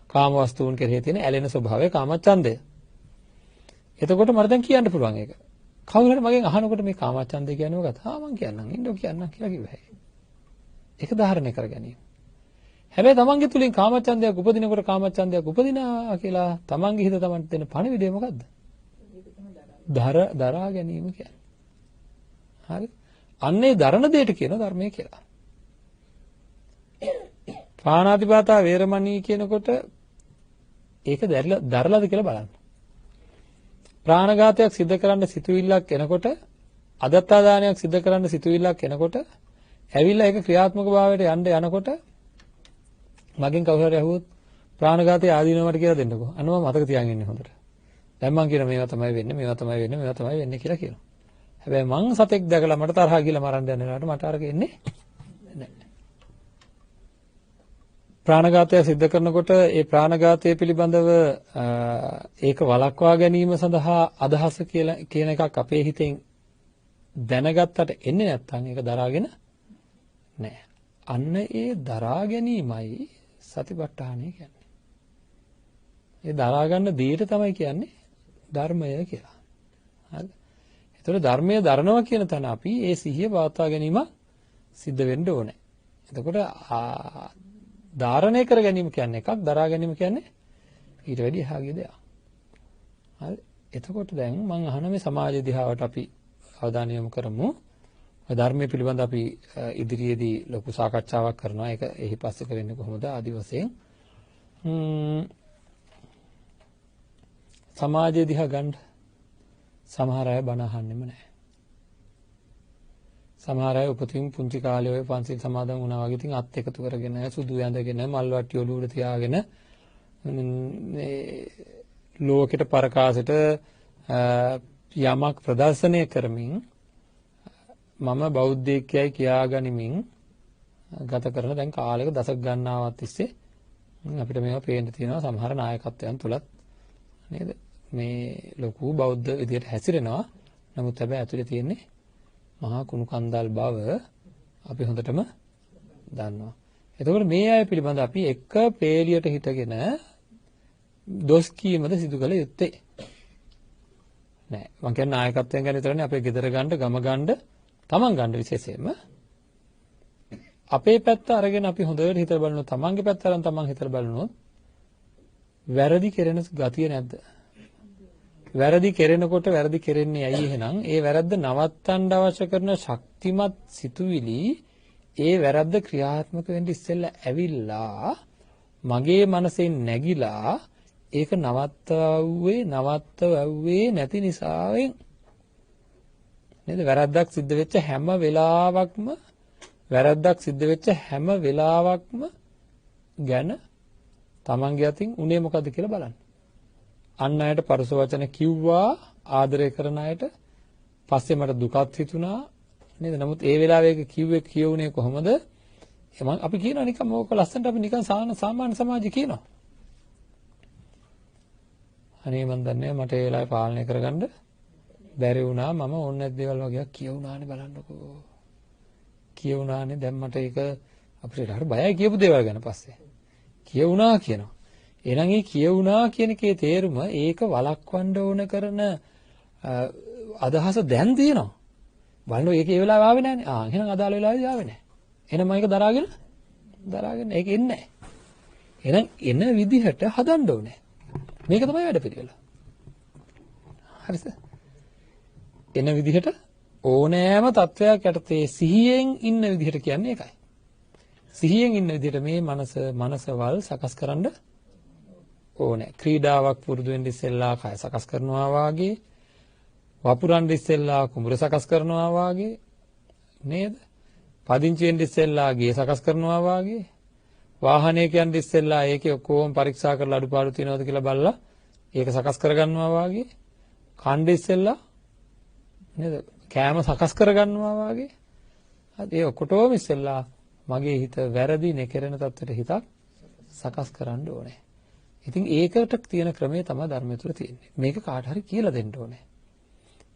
කාම වස්තුන් කෙරෙහි තියෙන ඇලෙන ස්වභාවය කාමච්ඡන්දය. එතකොට මට දැන් කියන්න පුළුවන් ඒක. කවුරු හරි මගෙන් අහනකොට මේ කාමච්ඡන්දය කියන්නේ මොකක්ද? මං කියන්නම් ඉන්නෝ කියන්නම් කියලා කිව්වා. ඒක ධාරණය කර ගැනීම. හැබැයි තමන්ගේ තුලින් කාමච්ඡන්දයක් උපදිනකොට කාමච්ඡන්දයක් උපදිනා කියලා තමන්ගේ හිත තමන්ට දෙන පණිවිඩය මොකද්ද? දරා ගැනීම කියන්නේ. හරි? අන්නේ දරන දෙයට කියනවා ධර්මය කියලා. පාණාතිපාතා වේරමණී කියනකොට ඒක දරලාද කියලා බලන්න. ප්‍රාණඝාතයක් සිදු කරන්න සිතුවිල්ලක් එනකොට, අදත්තා දානයක් සිදු කරන්න සිතුවිල්ලක් එනකොට, ඇවිල්ලා ඒක ක්‍රියාත්මක භාවයට යන්න යනකොට මගෙන් කවුරු හරි අහුවොත් ප්‍රාණඝාතය ආදීනවට කියලා දෙන්නකෝ. අනම මතක තියාගෙන ඉන්න හොඳට. දැන් මං කියන මේවා තමයි වෙන්නේ, මේවා තමයි වෙන්නේ, මේවා තමයි වෙන්නේ කියලා කියනවා. හැබැයි මං සතෙක් දැකලා මට තරහා ගිහලා මරන්න යන වෙලාවට මට අරක එන්නේ නැහැ. ප්‍රාණඝාතය සිද්ධ කරනකොට ඒ ප්‍රාණඝාතය පිළිබඳව ඒක වළක්වා ගැනීම සඳහා අදහස කියලා කියන එකක් අපේ හිතෙන් දැනගත්තට එන්නේ නැත්නම් ඒක දරාගෙන නැහැ. අන්න ඒ දරා ගැනීමයි සතිපට්ඨානය කියන්නේ. ඒ දරා ගන්න දෙයට තමයි කියන්නේ ධර්මය කියලා. හරිද? ඒතකොට ධර්මය දරනවා කියන තැන අපි ඒ සිහිය පවත්වා ගැනීම සිද්ධ වෙන්න ඕනේ. එතකොට ධාරණය කර ගැනීම කියන්නේ එකක්, දරා ගැනීම කියන්නේ ඊට වැඩි එහාගේ දෙයක්. හරි? එතකොට දැන් මම අහන මේ සමාජ දිහාවට අපි අවධානය යොමු කරමු. ධර්මයේ පිළිබඳ අපි ඉදිරියේදී ලොකු සාකච්ඡාවක් කරනවා. ඒක එහි පස්සේ කරන්නේ කොහොමද ආදි වශයෙන්. සමාජයේ දිහා ගන්න සමහර අය බණ අහන්නෙම නැහැ. සමහර අය උපතින් පුංචි කාලේ ඔය පන්සිල් සමාදන් වුණා වගේ ඉතින් අත් එකතු කරගෙන සුදු ඇඳගෙන මල් වට්ටිය ඔලුවට තියාගෙන මේ ලෝකෙට පරකාසෙට යමක් ප්‍රදර්ශනය කරමින් මම බෞද්ධයෙක්යයි කියාගනිමින් ගත කරන දැන් කාලයක දශක ගණනාවක් තිස්සේ අපිට මේවා පේන්න තියෙනවා සමහර නායකත්වයන් තුලත් නේද මේ ලොකු බෞද්ධ විදියට හැසිරෙනවා. නමුත් හැබැයි ඇතුලේ තියෙන්නේ මහා කුණු කන්දල් බව අපි හොඳටම දන්නවා. එතකොට මේ අය පිළිබඳ අපි එක පේලියට හිටගෙන දොස් කීමද සිදු කළ යුත්තේ නෑ. මම කියන්නේ නායකත්වයෙන් ගැන විතරනේ අපේ ගෙදර ගන්න, ගම ගන්න, තමන් ගන්න විශේෂයෙන්ම අපේ පැත්ත අරගෙන අපි හොඳට හිතලා බලනොත් තමන්ගේ පැත්ත අරන් තමන් හිතලා බලනොත් වැරදි කෙරෙන ගතිය නැද්ද? වැරදි කෙරෙනකොට වැරදි කෙරෙන්නේ ඇයි එහෙනම්? ඒ වැරද්ද නවත්තන්න අවශ්‍ය කරන ශක්තිමත් සිතුවිලි ඒ වැරද්ද ක්‍රියාත්මක වෙන්න ඉස්සෙල්ලා ඇවිල්ලා මගේ මනසෙන් නැగిලා ඒක නවත්තවුවේ නැති නිසාවෙන් නේද? වැරද්දක් සිද්ධ වෙච්ච හැම වෙලාවකම ගැන තමන්ගේ අතින් උනේ මොකද්ද කියලා බලන්න. අන් අයට පරස වචන කිව්වා ආදරය කරන අයට පස්සේ මට දුකත් හිතුණා නේද? නමුත් ඒ වෙලාවේ ඒක කියුනේ කොහොමද? අපි කියනවා නිකන් මොකක් ලස්සනට අපි නිකන් සාමාන්‍ය සමාජය කියනවා. අනේ මන් දන්නේ මට ඒ වෙලාවේ පාලනය කරගන්න බැරි වුණා. මම ඕන නැති දේවල් වගේක් කියුණානේ බලන්නකෝ. කියුණානේ දැන් මට ඒක අපිට හරි බයයි කියපු දේවල් ගැන පස්සේ. කියුණා කියනවා. එහෙනම් ඒ කියුණා කියන එකේ තේරුම ඒක වළක්වන්න ඕන කරන අදහස දැන් තියෙනවා. බලන්න ඒක ඒ වෙලාව ආවේ නැහනේ. එහෙනම් අදාළ වෙලාවේදී ආවේ නැහැ. එහෙනම් මම ඒක දරාගෙන ඒක එන්නේ නැහැ. එහෙනම් එන විදිහට හදන්න ඕනේ. මේක තමයි වැඩ පිළිවෙල. හරිද? එන විදිහට ඕනෑම තත්වයක් යටතේ සිහියෙන් ඉන්න විදිහට කියන්නේ ඒකයි. සිහියෙන් ඉන්න විදිහට මේ මනසවල් සකස් කරන්න ඕනේ. ක්‍රීඩාවක් පුරුදු වෙන්න ඉස්සෙල්ලා කය සකස් කරනවා වාගේ, වපුරන් ඉස්සෙල්ලා කුඹුර සකස් කරනවා වාගේ නේද? පදිංචි වෙන්න ඉස්සෙල්ලා ගේ සකස් කරනවා වාගේ, වාහනයක යන්න ඉස්සෙල්ලා ඒකේ ඔක්කොම පරීක්ෂා කරලා අඩුපාඩු තියෙනවද කියලා බලලා ඒක සකස් කරගන්නවා වාගේ, කණ්ඩ ඉස්සෙල්ලා නේද? කෑම සකස් කරගන්නවා වාගේ. හරි ඒ ඔක්කොටම ඉස්සෙල්ලා මගේ හිත වැරදි නෙකරන තත්ත්වයට හිතක් සකස් කරන්න ඕනේ. ඉතින් ඒකට තියෙන ක්‍රමය තමයි ධර්මය තුල තියෙන්නේ. මේක කාට හරි කියලා දෙන්න ඕනේ.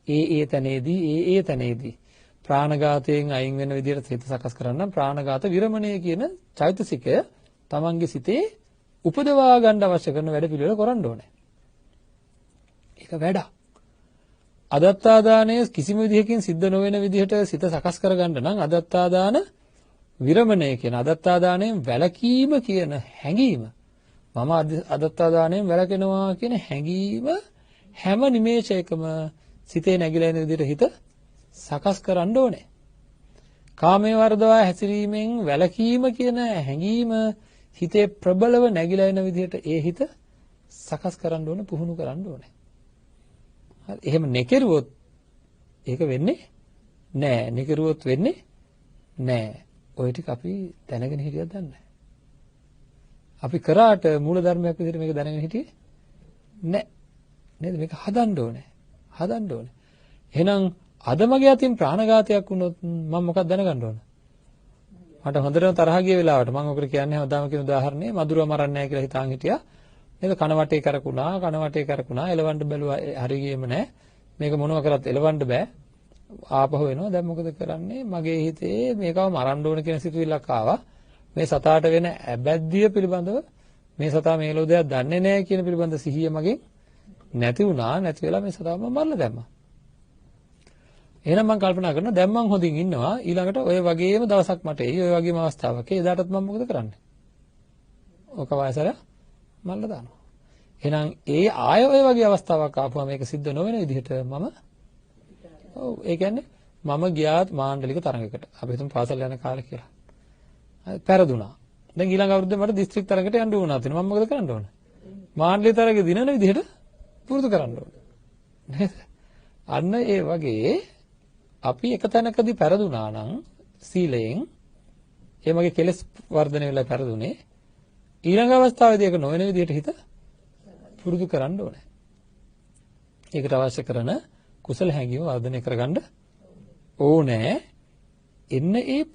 ඒ තැනේදී ප්‍රාණඝාතයෙන් අයින් වෙන විදිහට හිත සකස් කරන්න ප්‍රාණඝාත විරමණය කියන චෛතසිකය තමන්ගේ සිතේ උපදවා ගන්න අවශ්‍ය කරන වැඩ පිළිවෙල කරන්න ඕනේ. ඒක වැඩක්. අදත්තාදානය කිසිම විදිහකින් සිද්ධ නොවන විදිහට සිත සකස් කරගන්න නම් අදත්තාදාන විරමණය කියන අදත්තාදානයෙන් වැළකීම කියන හැඟීම මම අදත්තාදානයෙන් වැළකෙනවා කියන හැඟීම හැම නිමේෂයකම සිතේ නැగిලා එන විදිහට හිත සකස් කරන්න ඕනේ. කාමයේ වර්ධවා හැසිරීමෙන් වැළකීම කියන හැඟීම හිතේ ප්‍රබලව නැగిලා එන විදිහට ඒ හිත සකස් කරන්න ඕනේ, පුහුණු කරන්න ඕනේ. හරි. එහෙම නෙකිරුවොත් ඒක වෙන්නේ නෑ. නෙකිරුවොත් වෙන්නේ නෑ. ඔය ටික අපි දැනගෙන හිටියද දන්නේ නැහැ. අපි කරාට මූල ධර්මයක් විදිහට මේක දැනගෙන හිටියේ නෑ. නේද? මේක හදන්න ඕනේ. එහෙනම් අද මගේ අතින් ප්‍රාණඝාතයක් වුණොත් මම මොකක්ද දැනගන්න ඕන? මට හොඳටම තරහ ගිය වෙලාවට මම ඔකට කියන්නේ හැමදාම කියන උදාහරණේ මధుරව මරන්නේ නැහැ කියලා හිතාන් හිටියා. නේද? කන වටේ කරකුණා එලවන්න බැලුවා හරි ගියේම නැහැ. මේක මොනවා කරත් එලවන්න බෑ. ආපහු එනවා. දැන් මොකද කරන්නේ? මගේ හිතේ මේකව මරන්න ඕන කියන සිතුවිල්ලක් ආවා. මේ සතාට වෙන ඇබැද්දිය පිළිබඳව මේ සතා මේ ලෝදයක් දන්නේ නැහැ කියන පිළිබඳ සිහිය මගෙන් නැති වුණා. නැති වෙලා මේ සතාව මම මරලා දැම්මා. එහෙනම් මම කල්පනා කරනවා දැන් මම හොඳින් ඉන්නවා. ඊළඟට ඔය වගේම දවසක් මට එයි. ඔය වගේම අවස්ථාවක්. එදාටත් මම මොකද කරන්නේ? ඔක වයසට මල්ලා දානවා. එහෙනම් ආය ඔය වගේ අවස්ථාවක් ආපුවා මේක සිද්ධ නොවන විදිහට මම ඒ කියන්නේ මම ගියාත් මාණ්ඩලික තරඟයකට. අපි හිතමු පාසල් යන කාලේ කියලා. හරි පෙරදුනා. දැන් ඊළඟ අවුරුද්දේ මට දිස්ත්‍රික් තරඟයට යන්න වුණා තියෙනවා. මම මොකද කරන්න ඕන? මාණ්ඩලික තරඟේ දිනන විදිහට පුරුදු කරන්න ඕන. නේද? අන්න ඒ වගේ අපි එක තැනකදී පෙරදුනා නම් සීලයෙන් ඒ මගේ කෙලෙස් වර්ධනය වෙලා පෙරදුනේ ඊළඟ අවස්ථාවේදී ඒක නොවන විදිහට හිත පුරුදු කරන්න ඕනේ. ඒකට අවශ්‍ය කරන කුසල හැඟීම වර්ධනය කරගන්න ඕනේ. එන්න එහෙම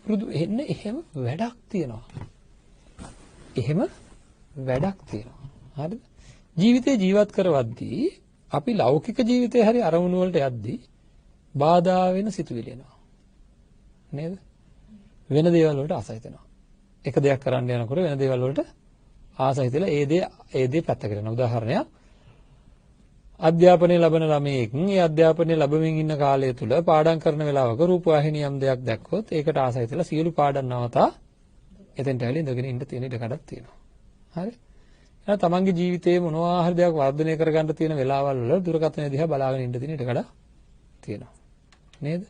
වැඩක් තියෙනවා. හරිද? ජීවිතේ ජීවත් කරවද්දී අපි ලෞකික ජීවිතේ හරි අරමුණු වලට යද්දී බාධා වෙන සිතුවිලි එනවා. නේද? වෙන දේවල් වලට ආසයි වෙනවා. එක දෙයක් කරන්න යනකොට වෙන දේවල් වලට ආසයි තියලා ඒ දේ පැත්තකට යන උදාහරණයක් අධ්‍යාපනය ලබන ළමයෙක් ඒ අධ්‍යාපනය ලැබමින් ඉන්න කාලය තුල පාඩම් කරන වෙලාවක රූපවාහිනියම් දෙයක් දැක්කොත් ඒකට ආසයි තියලා සියලු පාඩම් නවතා එතෙන්ට ඇවිල්ලා ඉඳගෙන ඉන්න තියෙන ඉඩ කඩක් තියෙනවා. හරි? එහෙනම් තමන්ගේ ජීවිතයේ මොනවා හරි දෙයක් වර්ධනය කරගන්න තියෙන වෙලාවල් වල දුරකථනය දිහා බලාගෙන ඉන්න තියෙන ඉඩ කඩක් තියෙනවා. නේද?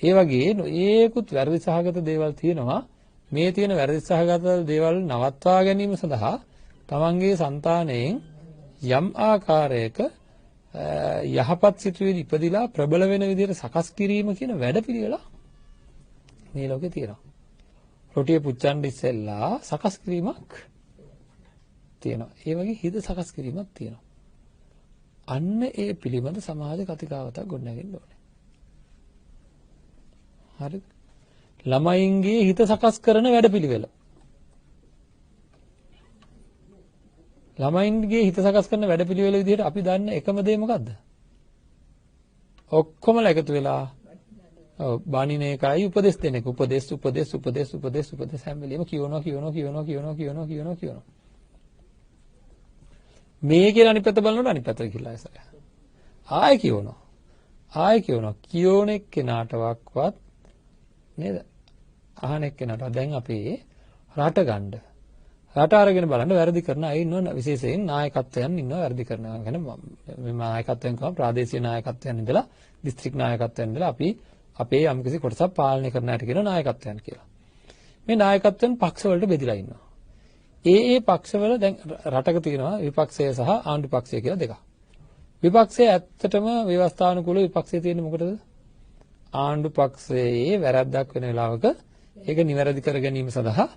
ඒ වගේ ඒකුත් වැරදි සහගත දේවල් තියෙනවා. මේ තියෙන වැරදි සහගත දේවල් නවත්වා ගැනීම සඳහා තමන්ගේ సంతාණයෙන් යම් ආකාරයක යහපත් සිතුවිලි ඉපදිලා ප්‍රබල වෙන විදිහට සකස් කිරීම කියන වැඩපිළිවෙල මේ ලෝකේ තියෙනවා. රොටිය පුච්චන්න ඉස්සෙල්ලා සකස් කිරීමක් තියෙනවා. ඒ වගේ හිත සකස් කිරීමක් තියෙනවා. අන්න ඒ පිළිබඳ සමාජ කතිකාවතක් ගොඩනගෙන්න ඕනේ. හරිද? ළමයින්ගේ හිත සකස් කරන වැඩපිළිවෙල. ළමයින්ගේ හිත සකස් කරන වැඩපිළිවෙල විදිහට අපි දන්න එකම දේ මොකද්ද? ඔක්කොමලා එකතු වෙලා බාණින එකයි උපදෙස් දෙන එක. උපදෙස් හැම වෙලෙම කියනවා. මේ කියන අනිත් පැත්ත බලනකොට අනිත් පැත්තට ගිහිල්ලා ඉස්සර. ආයෙ කියනවා. කියෝන එක්කෙනාටවත් නේද? අහන එක්කෙනාට දැන් අපේ රට ගන්න. රට අරගෙන බලන්න වැරදි කරන අය ඉන්නවා, විශේෂයෙන් නායකත්වයන් ඉන්නවා වැරදි කරනවා. يعني මේ නායකත්වයෙන් කම ප්‍රාදේශීය නායකත්වයන් ඉඳලා දිස්ත්‍රික් නායකත්වයන් ඉඳලා අපි අපේ යම්කිසි කොටසක් පාලනය කරන අයට කියන නායකත්වයන් කියලා. මේ නායකත්වයන් පක්ෂ වලට බෙදලා ඉන්නවා. ඒ පක්ෂවල දැන් රටක තියෙනවා විපක්ෂය සහ ආණ්ඩු පක්ෂය කියලා දෙකක්. විපක්ෂය ඇත්තටම ව්‍යවස්ථානුකූල විපක්ෂය තියෙන්නේ මොකටද? ආණ්ඩු පක්ෂයේ වැරද්දක් වෙන වෙලාවක ඒක නිවැරදි කර ගැනීම සඳහා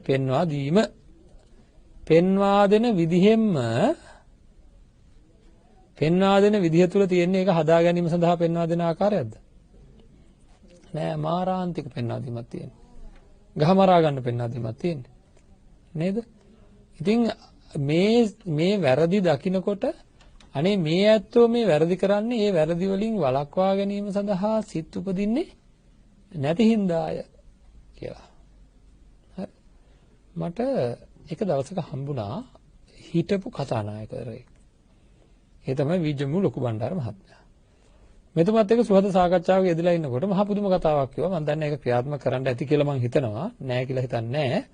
පෙන්වා දීම. පෙන්වා දෙන විදිහ තුල තියෙන එක හදා ගැනීම සඳහා පෙන්වා දෙන ආකාරයක්ද? නෑ, මාරාන්තික පෙන්වා දීමක් තියෙනවා. ගහමරා ගන්න පෙන්වා දීමක් තියෙන්නේ. නේද? ඉතින් මේ වැරදි දකින්නකොට අනේ මේ ඇත්තෝ මේ වැරදි කරන්නේ ඒ වැරදි වලින් වළක්වා ගැනීම සඳහා සිත් උපදින්නේ නැති හින්දාය කියලා. හරි. මට එක දවසක හම්බුණා හිටපු කතානායකයෙක්. ඒ තමයි විජ්ජමු ලොකු බණ්ඩාර මහත්මයා. මෙතුමත් එක්ක සුහද සාකච්ඡාවක යෙදලා ඉන්නකොට මහා පුදුම කතාවක් කිව්වා. මම දන්නේ ඒක ක්‍රියාත්මක කරන්න ඇති කියලා මම හිතනවා. නෑ කියලා හිතන්නේ නෑ.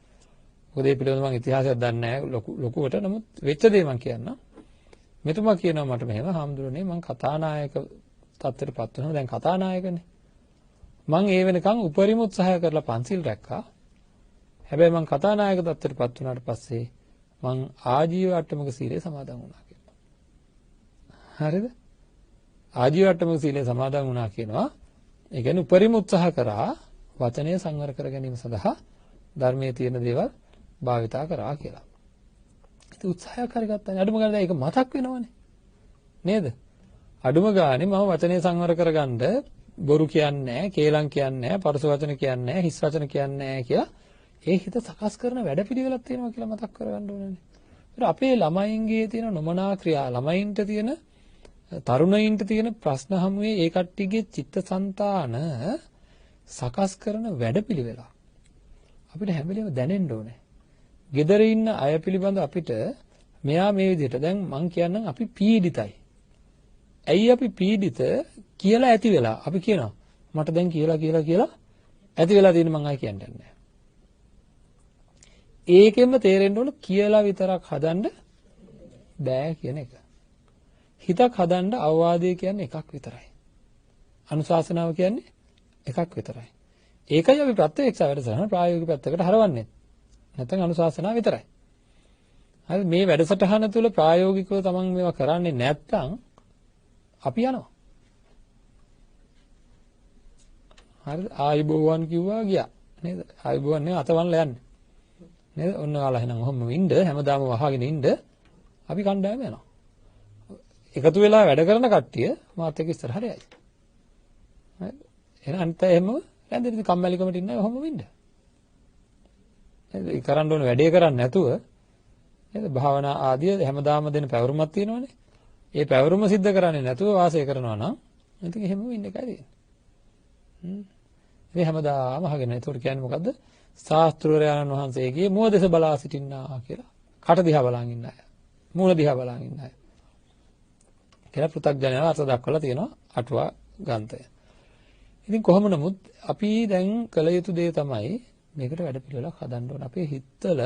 මොකද ඒ පිළිබඳව මම ඉතිහාසයක් දන්නේ නෑ ලොකුවට. නමුත් වෙච්ච දේ මම කියන්නම්. මෙතුමා කියනවා මට මෙහෙම හාමුදුරනේ මං කතානායක තත්ත්වයටපත් වෙනවා. දැන් කතානායකනේ. මං ඒ වෙනකන් උපරිම උත්සාහය කරලා පන්සිල් රැක්කා. හැබැයි මං කතානායක තත්ත්වයටපත් වුණාට පස්සේ මං ආජීව අට්ටමක සීලය සමාදන් වුණා කියලා. හරිද? ආජීව අට්ටමක සීලය සමාදන් වුණා කියනවා. ඒ කියන්නේ උපරිම උත්සාහ කරා වචනය සංවර කර ගැනීම සඳහා ධර්මයේ තියෙන දේවල් භාවිතා කරා කියලා. ඉතින් උත්සාහයක් කරගත්තා. අඩුම ගානේ ඒක මතක් වෙනවනේ. නේද? අඩුම ගානේ මම වචනේ සංවර කරගන්න බොරු කියන්නේ නැහැ, කේලම් කියන්නේ නැහැ, පරස වචන කියන්නේ නැහැ, හිස් වචන කියන්නේ නැහැ කියලා ඒ හිත සකස් කරන වැඩපිළිවෙලක් තියෙනවා කියලා මතක් කරගන්න ඕනේ. ඒත් අපේ ළමයින්ගේ තියෙන නොමනා ක්‍රියා, ළමයින්ට තියෙන තරුණයින්ට තියෙන ප්‍රශ්න හැමුවේ ඒ කට්ටියගේ චිත්තසංතාන සකස් කරන වැඩපිළිවෙල අපිට හැම වෙලේම දැනෙන්න ඕනේ. ගෙදර ඉන්න අය පිළිබඳ අපිට මෙයා මේ විදිහට දැන් මං කියන්නම් අපි පීඩිතයි. ඇයි අපි පීඩිත කියලා ඇති වෙලා අපි කියනවා මට දැන් කියලා ඇති වෙලා තියෙන මං ආයි කියන්නේ නැහැ. ඒකෙන්ම තේරෙන්න ඕන කියලා විතරක් හදන්න බෑ කියන එක. හිතක් හදන්න අවවාදය කියන්නේ එකක් විතරයි. අනුශාසනාව කියන්නේ එකක් විතරයි. ඒකයි අපි ප්‍රත්‍යක්ෂ වැඩසටහන ප්‍රායෝගික පැත්තකට හරවන්නේ. නැත්නම් අනුශාසනාව විතරයි. හරි මේ වැඩසටහන තුල ප්‍රායෝගිකව තමන් මේවා කරන්නේ නැත්නම් අපි යනවා. හරිද? ආයිබෝවන් කිව්වා ගියා. නේද? ආයිබෝවන් නේ අතවන්ලා යන්නේ. නේද? ඔන්න ඔයාලා එහෙනම් ඔහොම ඉන්න හැමදාම වහගෙන ඉන්න අපි කණ්ඩායම යනවා. එකතු වෙලා වැඩ කරන කට්ටිය මාත් එක්ක ඉස්සරහට යයි. හරිද? එහෙනම් අනිත් අය එහෙම රැඳෙන්න කම්මැලිකමට ඉන්න අය ඔහොම ඉන්න. නේද? ඒ කරන්න ඕන වැඩේ කරන්නේ නැතුව නේද? භාවනා ආදිය හැමදාම දෙන පැවරුමක් තියෙනවනේ. ඒ පැවරුම සිද්ධ කරන්නේ නැතුව වාසය කරනවා නම් ඉතින් එහෙම ඉන්න එකයි තියෙන්නේ. ඉතින් හැමදාම අහගෙන ඒකට කියන්නේ මොකද්ද? ශාස්ත්‍රවරයන් වහන්සේගේ මුව දෙස බලා සිටින්නා කියලා. කට දිහා බලන් ඉන්න අය. මූණ දිහා බලන් ඉන්න අය. කියලා පෘථග්ජනයව අර්ථ දක්වලා තියෙනවා අටුවා ග්‍රන්ථය. ඉතින් කොහොම නමුත් අපි දැන් කළ යුතු දේ තමයි මේකට වැඩ පිළිවෙලක් හදන්න ඕන. අපේ හිතවල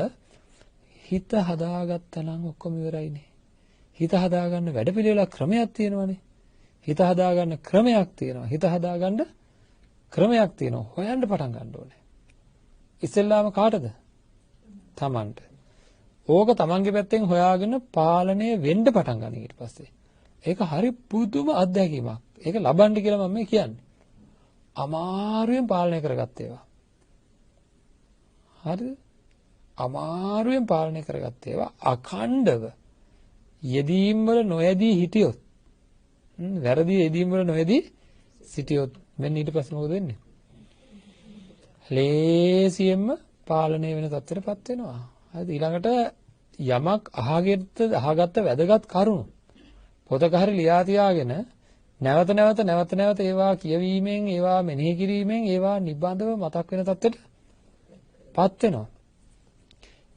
හිත හදාගත්තා නම් ඔක්කොම ඉවරයිනේ. හිත හදාගන්න වැඩ පිළිවෙලක් ක්‍රමයක් තියෙනවානේ. හිත හදාගන්න ක්‍රමයක් තියෙනවා. හිත හදාගන්න ක්‍රමයක් තියෙනවා. හොයන්න පටන් ගන්න ඕනේ. ඉස්සෙල්ලාම කාටද? තමන්ට. ඕක තමන්ගේ පැත්තෙන් හොයාගෙන පාලනය වෙන්න පටන් ගන්න ඊට පස්සේ. ඒක හරි පුදුම අත්දැකීමක්. ඒක ලබන්න කියලා මම කියන්නේ. අමාරුවෙන් පාලනය කරගත්ත ඒවා. හරිද? අමාරුවෙන් පාලනය කරගත්ත ඒවා අඛණ්ඩව යෙදීම් වල නොයදී හිටියොත් වැරදි යෙදීම් වල නොයදී සිටියොත් මෙන්න ඊට පස්සේ මොකද වෙන්නේ? ලේසියෙන්ම පාලනය වෙන තත්ත්වයටපත් වෙනවා. හරිද? ඊළඟට යමක් අහගත්ත වැදගත් කරුණු පොතක හරි ලියා තියාගෙන නැවත නැවත ඒවා කියවීමෙන් ඒවා මෙනෙහි කිරීමෙන් ඒවා නිබඳව මතක් වෙන තත්ත්වයටපත් වෙනවා.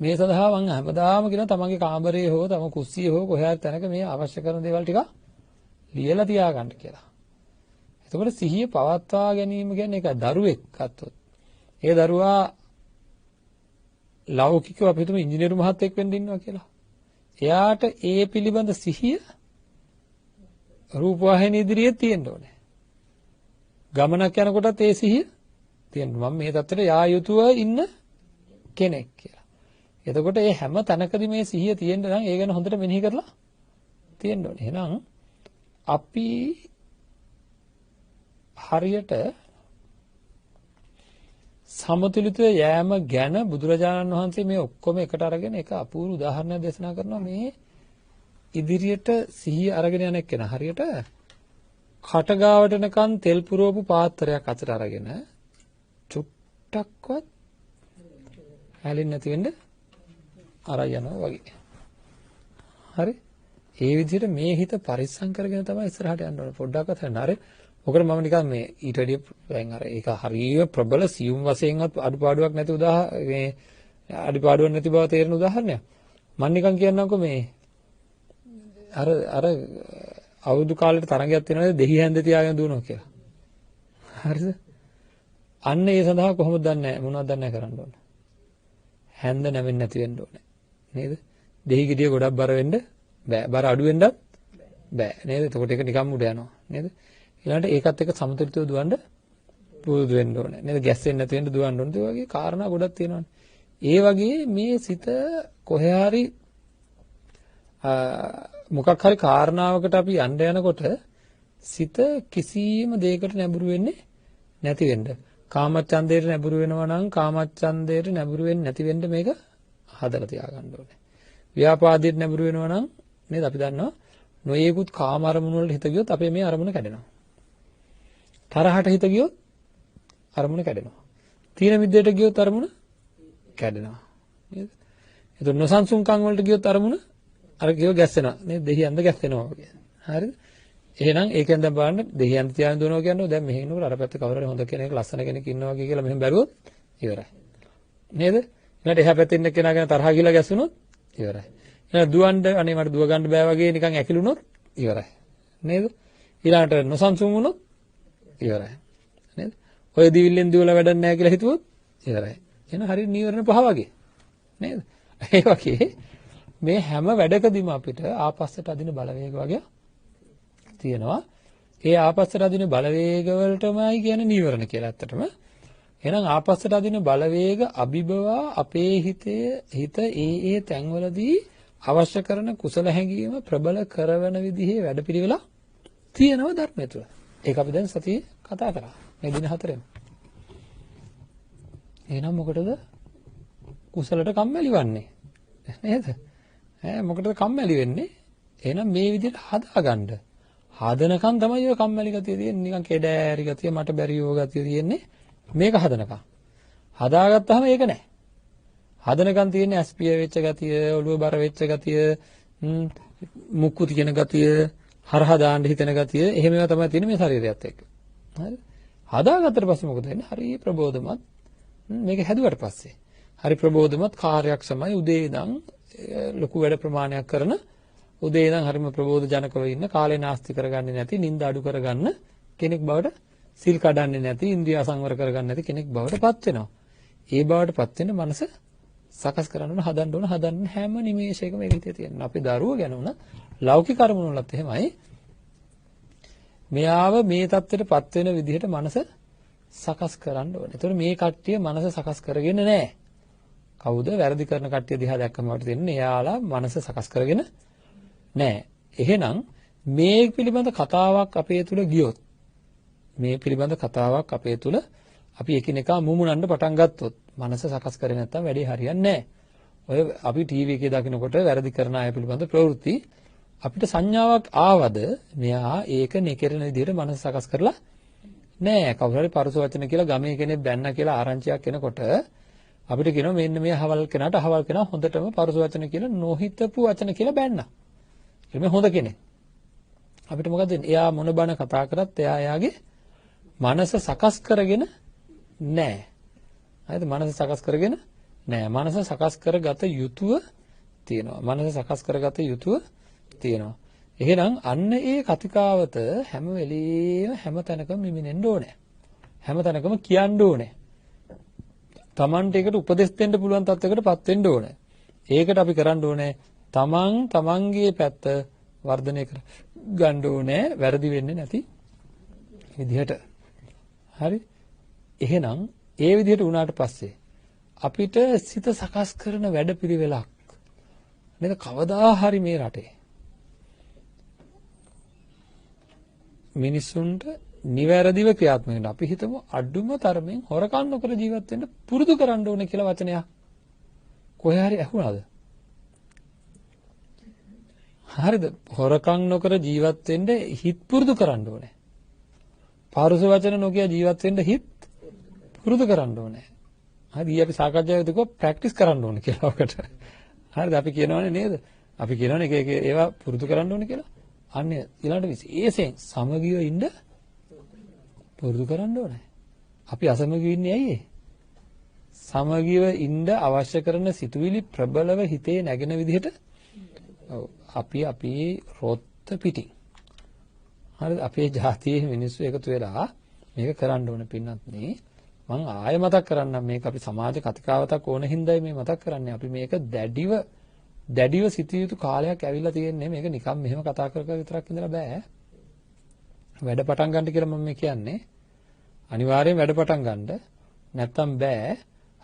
මේ සඳහා මම හැමදාම කියන තමන්ගේ කාමරයේ හෝ තම කුස්සියේ හෝ කොහේ හරි තැනක මේ අවශ්‍ය කරන දේවල් ටික ලියලා තියාගන්න කියලා. එතකොට සිහිය පවත්වා ගැනීම කියන්නේ ඒක දරුවෙක් ගත්තොත්. ඒ දරුවා ලෞකිකව අපි හිතමු ඉංජිනේරු මහත්තයෙක් වෙන්න ඉන්නවා කියලා. එයාට ඒ පිළිබඳ සිහිය රූපවාහිනිය ඉදිරියේ තියෙන්න ඕනේ. ගමනක් යනකොටත් ඒ සිහිය තියෙන්න. මම මේ තත්ත්වයට යා යුතුව ඉන්න කෙනෙක් කියලා. එතකොට මේ හැම තැනකදී මේ සිහිය තියෙන්න නම් ඒ ගැන හොඳට මෙනෙහි කරලා තියෙන්න ඕනේ. එහෙනම් අපි හරියට සමතුලිතව යෑම ගැන බුදුරජාණන් වහන්සේ මේ ඔක්කොම එකට අරගෙන එක අපූර්ව උදාහරණයක් දේශනා කරනවා. මේ ඉදිරියට සිහිය අරගෙන යන එක්කෙනා හරියට කටගාවට යනකන් තෙල් පුරවපු පාත්‍රයක් අතට අරගෙන චුට්ටක්වත් හැලෙන්නේ නැති වෙන්න අරන් යනවා වගේ. හරි? ඒ විදිහට මේ හිත පරිස්සම් කරගෙන තමයි ඉස්සරහට යන්න ඕනේ. පොඩ්ඩක්වත් හරි. හරි. මොකද මම නිකන් මේ ඊට වැඩිය දැන් අර ඒක හරිය ප්‍රබල සියුම් වශයෙන්වත් අඩුපාඩුවක් නැති මේ අඩුපාඩුවක් නැති බව තේරෙන උදාහරණයක්. මම නිකන් කියන්නම්කෝ මේ අර අවුරුදු කාලෙට තරඟයක් තියෙනවා දෙහි හැන්ද තියාගෙන දුවනවා කියලා. හරිද? අන්න ඒ සඳහා කොහොමද දන්නේ මොනවද දන්නේ කරන්න ඕන. හැන්ද නැවෙන්නේ නැති වෙන්න ඕනේ. නේද? දෙහි ගෙඩිය ගොඩක් බර වෙන්න බෑ. බර අඩු වෙන්නත් බෑ. නේද? එතකොට ඒක නිකන් උඩ යනවා. නේද? ඊළඟට ඒකත් එක්ක සමතුලිතව දුවන්න පුරුදු වෙන්න ඕනේ. නේද? ගැස්සෙන්නේ නැති වෙන්න දුවන්න ඕනේ. ඒ වගේ කාරණා ගොඩක් තියෙනවානේ. ඒ වගේ මේ සිත කොහේ හරි මොකක් හරි කාරණාවකට අපි යන්න යනකොට සිත කිසියම් දෙයකට නැඹුරු වෙන්නේ නැති වෙන්න. කාමච්ඡන්දයට නැඹුරු වෙනවා නම් කාමච්ඡන්දයට නැඹුරු වෙන්නේ නැති වෙන්න මේක හදලා තියාගන්න ඕනේ. ව්‍යාපාදයට නැඹුරු වෙනවා නම් නේද අපි දන්නවා නොයේකුත් කාම අරමුණු වලට හිත ගියොත් අපේ මේ අරමුණ කැඩෙනවා. තරහට හිත ගියොත් අරමුණ කැඩෙනවා. තීන මිද්දේට ගියොත් අරමුණ කැඩෙනවා. නේද? එතකොට නොසන්සුන්කම් වලට ගියොත් අරමුණ අර කියව ගැස්සෙනවා. නේද? දෙහියන්ද ගැස්සෙනවා වගේ. හරිද? එහෙනම් ඒකෙන් දැන් බලන්න දෙහියන්ද තියාගෙන දුවනවා කියන්නේ දැන් මෙහෙ ඉන්නකොට අර පැත්තේ කවුරු හරි හොඳ කෙනෙක් ලස්සන කෙනෙක් ඉන්නවා වගේ කියලා මෙහෙම බැලුවොත් ඉවරයි. නේද? ඊළඟට එහා පැත්තේ ඉන්න කෙනා ගැන තරහ ගිහලා ගැස්සුනොත් ඉවරයි. ඊළඟ දුවන්න අනේ මට දුව ගන්න බෑ වගේ නිකන් ඇකිලුනොත් ඉවරයි. නේද? ඊළඟට නොසන්සුන් වුණොත් ඉවරයි. නේද? ඔය දිවිල්ලෙන් දිවලා වැඩක් නැහැ කියලා හිතුවොත් ඉවරයි. එහෙනම් හරිය නීවරණ පහ වගේ. නේද? ඒ වගේ මේ හැම වැඩකදීම අපිට ආපස්සට අදින බලවේග වගේ තියෙනවා. ඒ ආපස්සට අදින බලවේග වලටමයි කියන්නේ නීවරණ කියලා ඇත්තටම. එහෙනම් ආපස්සට අදින බලවේග අභිබවා අපේ හිත ඒ තැන්වලදී අවශ්‍ය කරන කුසල හැඟීම ප්‍රබල කරවන විදිහේ වැඩපිළිවෙල තියෙනවා ධර්මය තුළ. ඒක අපි දැන් සතියේ කතා කරා. මේ දින හතරෙම. එහෙනම් මොකටද කුසලට කම්මැලි වන්නේ? නේද? මොකටද කම්මැලි වෙන්නේ? එහෙනම් මේ විදිහට හදාගන්න. හදනකම් තමයි ඔය කම්මැලි ගතිය තියෙන්නේ. නිකන් කෙඩෑරි ගතිය, මට බැරි යෝ ගතිය තියෙන්නේ. මේක හදනකම්. හදාගත්තාම ඒක නැහැ. හදනකම් තියෙන්නේ ඇස්පිය වෙච්ච ගතිය, ඔළුව බර වෙච්ච ගතිය, මුක්කු තියෙන ගතිය, හරහා දාන්න හිතෙන ගතිය. එහෙම ඒවා තමයි තියෙන්නේ මේ ශරීරයත් එක්ක. හරි? හදාගත්තට පස්සේ මොකද වෙන්නේ? හරි ප්‍රබෝධමත්. මේක හැදුවට පස්සේ හරි ප්‍රබෝධමත් කාර්යක්ෂමයි උදේ ඉඳන් ලොකු වැඩ ප්‍රමාණයක් කරන උදේ ඉඳන් හරිම ප්‍රබෝධ ජනකව ඉන්න කාලේ නාස්ති කරගන්නේ නැති නිින්ද අඩු කරගන්න කෙනෙක් බවට සිල් කඩන්නේ නැති ඉන්ද්‍රිය සංවර කරගන්නේ නැති කෙනෙක් බවට පත් වෙනවා. ඒ බවටපත් වෙන මනස සකස් කරන්න ඕන, හදන්න හැම නිමේෂයකම ඒක හිතේ තියෙනවා. අපි දරුවෝ ගැන උන ලෞකික අරමුණු වලත් එහෙමයි. මෙයාව මේ தත්ත්වයටපත් වෙන විදිහට මනස සකස් කරන්න ඕනේ. ඒතකොට මේ කට්ටිය මනස සකස් කරගෙන නැහැ. කවුද වැරදි කරන කට්ටිය දිහා දැක්කම අපිට තේරෙන්නේ එයාලා මනස සකස් කරගෙන නැහැ. එහෙනම් මේ පිළිබඳ කතාවක් අපේ තුල ගියොත්, මේ පිළිබඳ කතාවක් අපේ තුල අපි එකිනෙකා මුමුණන්න පටන් ගත්තොත් මනස සකස් කරේ නැත්තම් වැඩේ හරියන්නේ නැහැ. ඔය අපි ටීවී එකේ දකිනකොට වැරදි කරන අය පිළිබඳ ප්‍රවෘත්ති අපිට සංඥාවක් ආවද මෙයා ඒක නෙකරන විදිහට මනස සකස් කරලා නෑ. කවුරු හරි පරුස වචන කියලා ගමේ කෙනෙක් බැන්න කියලා ආරංචියක් එනකොට අපිට කියනවා මෙන්න මේ අහවල් කෙනාට අහවල් කෙනා හොඳටම පරුස වචන කියලා නොහිතපු වචන කියලා බැන්නා. එමේ හොඳ කෙනෙක්. අපිට මොකද වෙන්නේ? එයා මොන බණ කතා කරත් එයාගේ මනස සකස් කරගෙන නෑ. හරිද? මනස සකස් කරගෙන නෑ. මනස සකස් කරගත යුතුව තියෙනවා. මනස සකස් කරගත යුතුව තියෙනවා. එහෙනම් අන්න ඒ කතිකාවත හැම වෙලෙම හැම තැනකම මිමිනෙන්න ඕනේ. හැම තැනකම කියන්න ඕනේ. Tamanට ඒකට උපදෙස් දෙන්න පුළුවන් තත්යකටපත් වෙන්න ඕනේ. ඒකට අපි කරන්න ඕනේ තමන්ගේ පැත්ත වර්ධනය කර ගන්න ඕනේ වැරදි වෙන්නේ නැති විදිහට. හරි? එහෙනම් ඒ විදිහට වුණාට පස්සේ අපිට සිත සකස් කරන වැඩපිළිවෙලක් නේද කවදා හරි මේ රටේ මිනිසුන්ට නිවැරදිව ක්‍රියාත්මක වෙන්න අපි හිතමු අඩුම තරමින් හොරකම් නොකර ජීවත් වෙන්න පුරුදු කරන්න ඕනේ කියලා වචනයක් කොහේ හරි ඇහුණාද? හරිද? හොරකම් නොකර ජීවත් වෙන්න හිත පුරුදු කරන්න ඕනේ. පාරුස වචන නොකිය ජීවත් වෙන්න හිත පුරුදු කරන්න ඕනේ. හරි අපි සාකච්ඡාවේදී කිව්වා ප්‍රැක්ටිස් කරන්න ඕනේ කියලා ඔකට. හරිද? අපි කියනවනේ නේද? අපි කියනවනේ එක ඒවා පුරුදු කරන්න ඕනේ කියලා. අන්න ඊළඟට විශේෂයෙන් සමගියව ඉන්න පුරුදු කරන්න ඕනේ. අපි අසමගියව ඉන්නේ ඇයි? සමගියව ඉන්න අවශ්‍ය කරන සිතුවිලි ප්‍රබලව හිතේ නැගෙන විදිහට අපි රොත්ත පිටින්. හරිද? අපේ ජාතියේ මිනිස්සු එකතු වෙලා මේක කරන්න ඕන පින්නත් නේ. මම ආයෙ මතක් කරන්නම් මේක අපි සමාජ කතිකාවතක් ඕන හින්දායි මේ මතක් කරන්නේ. අපි මේක දැඩිව සිටිය යුතු කාලයක් ඇවිල්ලා තියෙන්නේ. මේක නිකම් මෙහෙම කතා කර විතරක් ඉඳලා බෑ. වැඩ පටන් ගන්න කියලා මම මේ කියන්නේ. අනිවාර්යෙන් වැඩ පටන් ගන්න. නැත්තම් බෑ.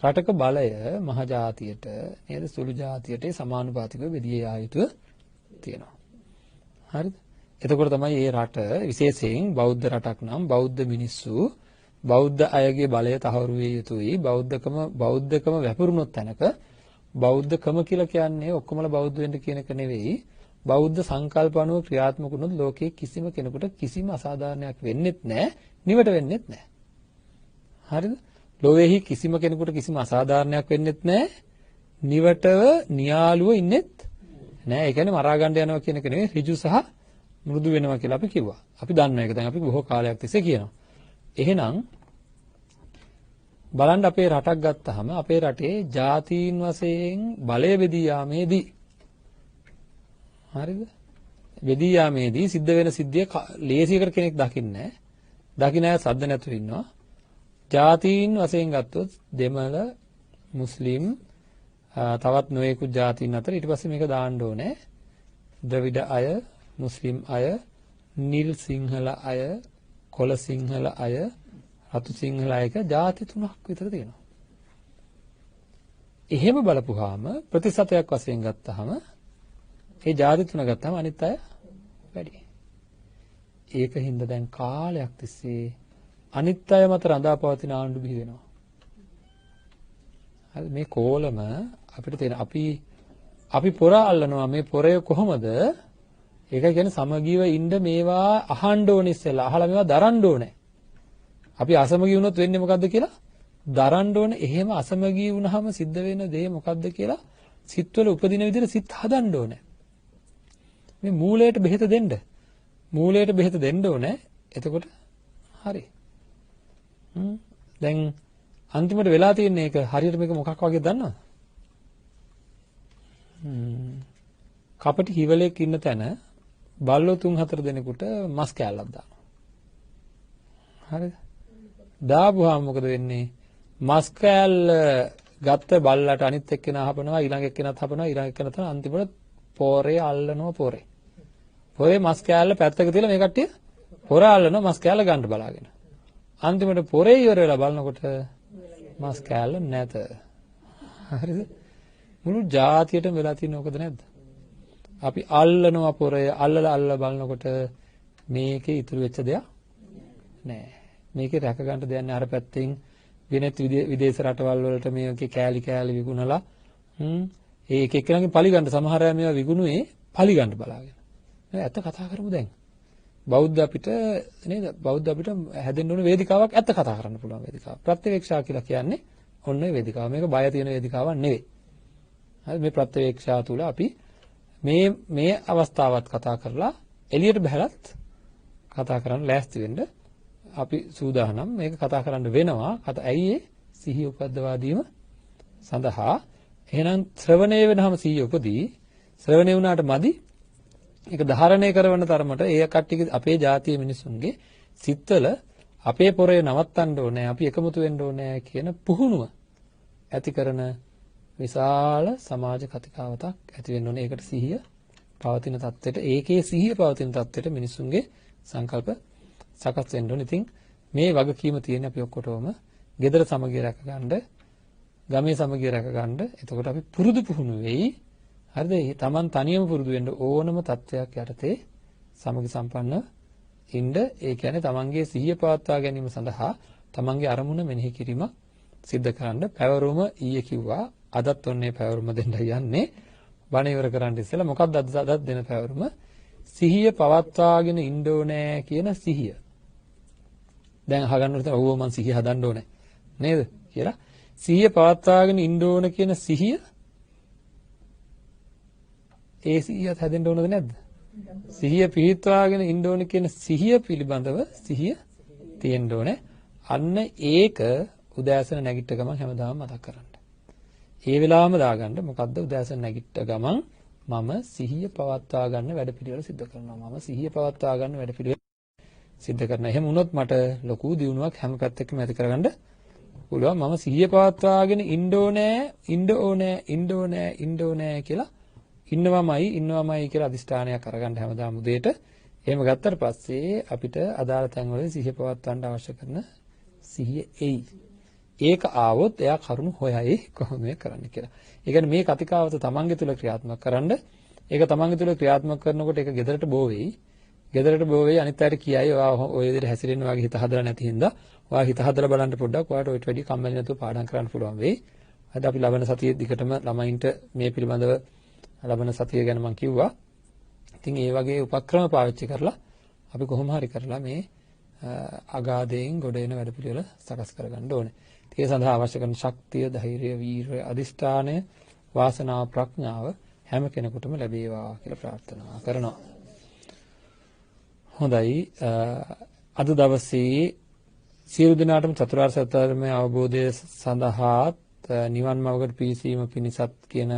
රටක බලය මහ ජාතියට නේද සුළු ජාතියට සමානුපාතිකව බෙදී යා යුතුව තියෙනවා. හරිද? එතකොට තමයි මේ රට විශේෂයෙන් බෞද්ධ රටක් නම් බෞද්ධ මිනිස්සු බෞද්ධ අයගේ බලය තහවුරු විය යුතුයි. බෞද්ධකම වැපුරුනොත් තැනක බෞද්ධකම කියලා කියන්නේ ඔක්කොමලා බෞද්ධ වෙන්න කියන එක නෙවෙයි. බෞද්ධ සංකල්ප අනුව ක්‍රියාත්මක වුණොත් ලෝකයේ කිසිම කෙනෙකුට කිසිම අසාධාරණයක් වෙන්නෙත් නැහැ, නිවට වෙන්නෙත් නැහැ. හරිද? ලෝකෙහි කිසිම කෙනෙකුට කිසිම අසාධාරණයක් වෙන්නෙත් නැහැ, නිවටව නියාලුව ඉන්නෙත් නැහැ. ඒ කියන්නේ මරා ගන්න යනවා කියන එක නෙවෙයි, ඍජු සහ මෘදු වෙනවා කියලා අපි කිව්වා. අපි දන්නවා ඒක. දැන් අපි බොහෝ කාලයක් තිස්සේ කියනවා. එහෙනම් බලන්න අපේ රටක් ගත්තාම අපේ රටේ ජාතීන් වශයෙන් බලය බෙදී යාමේදී හරිද? බෙදී යාමේදී සිද්ධ වෙන සිද්ධිය ලේසියකට කෙනෙක් දකින්නේ නැහැ. දකින්න අය සද්ද නැතුව ඉන්නවා. ජාතීන් වශයෙන් ගත්තොත් දෙමළ, මුස්ලිම්, තවත් නොයෙකුත් ජාතීන් අතර ඊට පස්සේ මේක දාන්න ඕනේ. ද්‍රවිඩ අය, මුස්ලිම් අය, නිල් සිංහල අය, කොළ සිංහල අය, රතු සිංහල අය කියලා ජාති තුනක් විතර තියෙනවා. එහෙම බලපුවාම ප්‍රතිශතයක් වශයෙන් ගත්තාම ඒ ජාති තුන ගත්තාම අනිත් අය වැඩි. ඒකින්ද දැන් කාලයක් තිස්සේ අනිත් අය මත රඳාපවතින ආණ්ඩු බිහි වෙනවා. හරි මේ කෝලම අපිට තියෙන අපි පොර අල්ලනවා. මේ පොරය කොහොමද? ඒක කියන්නේ සමගීව ඉන්න මේවා අහන්න ඕනේ ඉස්සෙල්ලා. අහලා මේවා දරන්න ඕනේ. අපි අසමගී වුණොත් වෙන්නේ මොකද්ද කියලා දරන්න ඕනේ. එහෙම අසමගී වුණාම සිද්ධ වෙන දේ මොකද්ද කියලා සිත්වල උපදින විදිහට සිත් හදන්න ඕනේ. මේ මූලයට බෙහෙත දෙන්න. මූලයට බෙහෙත දෙන්න ඕනේ. එතකොට හරි. දැන් අන්තිමට වෙලා තියෙන්නේ ඒක හරියට මේක මොකක් වගේද දන්නවද? කපටි හිවලෙක් ඉන්න තැන බල්ලෝ 3-4 දෙනෙකුට මස් කෑල්ලක් දානවා. හරිද? දාපුවාම මොකද වෙන්නේ? මස් කෑල්ල ගත්ත බල්ලට අනිත් එක්කෙනා හපනවා ඊළඟ එක්කෙනාත් හපනවා ඊළඟ එක්කෙනා තමයි අන්තිමට පොරේ අල්ලනවා පොරේ. පොරේ මස් කෑල්ල පැත්තක තියලා මේ කට්ටිය පොර අල්ලනවා මස් කෑල්ල ගන්න බලාගෙන. අන්තිමට පොරේ ඉවර වෙලා බලනකොට මස් කෑල්ල නැත. හරිද? මුළු ජාතියටම වෙලා තියෙන්නේ මොකද නැද්ද? අපි අල්ලනවා පොරය අල්ලලා බලනකොට මේකේ ඉතුරු වෙච්ච දෙයක් නෑ. මේකේ රැක ගන්න දෙයක් නෑ. අර පැත්තෙන් වෙනත් විදේශ රටවල් වලට මේකේ කෑලි විකුණලා ඒක එක්කෙනාගේ පලි ගන්න සමහර අය මේවා විකුණුවේ පලි ගන්න බලාගෙන. නේද? ඇත්ත කතා කරමු දැන්. බෞද්ධ අපිට නේද? බෞද්ධ අපිට හැදෙන්න ඕන වේදිකාවක් ඇත්ත කතා කරන්න පුළුවන් වේදිකාවක්. ප්‍රත්‍යවේක්ෂා කියලා කියන්නේ ඔන්න ඔය වේදිකාව. මේක බය තියෙන වේදිකාවක් නෙවෙයි. හරි මේ ප්‍රත්‍යවේක්ෂා තුල අපි මේ අවස්ථාවත් කතා කරලා එළියට බහලත් කතා කරන්න ලෑස්ති වෙන්න අපි සූදානම්. මේක කතා කරන්න වෙනවා. ඇයි ඒ සිහිය උපද්දවා දීම සඳහා. එහෙනම් ශ්‍රවණය වෙනහම සිහිය උපදී. ශ්‍රවණය වුණාට මදි. ඒක ධාරණය කරවන තරමට ඒ කට්ටියගේ අපේ ජාතියේ මිනිසුන්ගේ සිත්වල අපේ පොරේ නවත්තන්න ඕනේ, අපි එකමුතු වෙන්න ඕනේ කියන පුහුණුව ඇති කරන විශාල සමාජ කතිකාවතක් ඇති වෙන්න ඕනේ. ඒකට සිහිය පවතින තත්ත්වයට, ඒකේ සිහිය පවතින තත්ත්වයට මිනිසුන්ගේ සංකල්ප සකස් වෙන්න ඕනේ. ඉතින් මේ වගකීම තියෙන අපි ඔක්කොටම ගෙදර සමගිය රැකගන්න, ගමේ සමගිය රැකගන්න. එතකොට අපි පුරුදු පුහුණු වෙයි. හරිද? තමන් තනියම පුරුදු වෙන්න ඕනම තත්ත්වයක් යටතේ සමගි සම්පන්න ඉන්න. ඒ කියන්නේ තමන්ගේ සිහිය පවත්වා ගැනීම සඳහා තමන්ගේ අරමුණ මෙනෙහි කිරීම සිද්ධ කරන්න. පැවරුම ඊයේ කිව්වා. අදත් ඔන්නේ පැවරුම දෙන්න යන්නේ. බණ ඉවර කරන්න ඉස්සෙල්ලා මොකක්ද අදත් දෙන පැවරුම? සිහිය පවත්වාගෙන ඉන්න ඕනේ කියන සිහිය. දැන් අහගන්න උතන ඔව් මං සිහිය හදන්න ඕනේ නේද කියලා. සිහිය පවත්වාගෙන ඉන්න ඕන කියන සිහිය ඒ සිහියත් හැදෙන්න ඕනද නැද්ද? සිහිය පිහිටවාගෙන ඉන්න ඕන කියන සිහිය පිළිබඳව සිහිය තියෙන්න ඕනේ. අන්න ඒක උදෑසන නැගිට ගමන් හැමදාම මතක් කරගන්න. ඒ වෙලාවම දාගන්න මොකද්ද උදෑසන නැගිට ගමන් මම සිහිය පවත්වා ගන්න වැඩපිළිවෙල සිදු කරනවා. මම සිහිය පවත්වා ගන්න වැඩපිළිවෙල සිදු කරනවා. එහෙම වුණොත් මට ලොකු දියුණුවක් හැම පැත්තකම ඇති කරගන්න පුළුවන්. මම සිහිය පවත්වාගෙන ඉන්න ඕනේ කියලා ඉන්නවමයි කියලා අදිෂ්ඨානයක් අරගන්න හැමදාම උදේට. එහෙම ගත්තට පස්සේ අපිට අදාළ තැන්වල සිහිය පවත්වන්න අවශ්‍ය කරන සිහිය එයි. ඒක ආවොත් එයා කරුණු හොයයි කොහොමද කරන්නේ කියලා. ඒ කියන්නේ මේ කතිකාවත තමන්ගේ තුල ක්‍රියාත්මක කරන්න. ඒක තමන්ගේ තුල ක්‍රියාත්මක කරනකොට ඒක ගෙදරට බෝ වෙයි. ගෙදරට බෝ වෙයි අනිත් අයට කියයි ඔය විදිහට හැසිරෙන්න වගේ හිත හදලා නැති හින්දා ඔයා හිත හදලා බලන්න පොඩ්ඩක් ඔයාට ඔයිට වැඩි කම්මැලි නැතුව පාඩම් කරන්න පුළුවන් වෙයි. අද අපි ලබන සතියේ දිගටම ළමයින්ට මේ පිළිබඳව ලබන සතිය ගැන මම කිව්වා. ඉතින් ඒ වගේ උපක්‍රම පාවිච්චි කරලා අපි කොහොම හරි කරලා මේ අගාධයෙන් ගොඩ එන වැඩපිළිවෙල සකස් කරගන්න ඕනේ. ඒ සඳහා අවශ්‍ය කරන ශක්තිය, ධෛර්යය, වීරිය, අදිෂ්ඨානය, වාසනාව, ප්‍රඥාව හැම කෙනෙකුටම ලැබේවා කියලා ප්‍රාර්ථනා කරනවා. හොඳයි. අද දවසේ සියලු දෙනාටම චතුරාර්ය සත්‍ය ධර්මයේ අවබෝධය සඳහා නිවන් මාර්ගයට පිවිසීම පිණිසත් කියන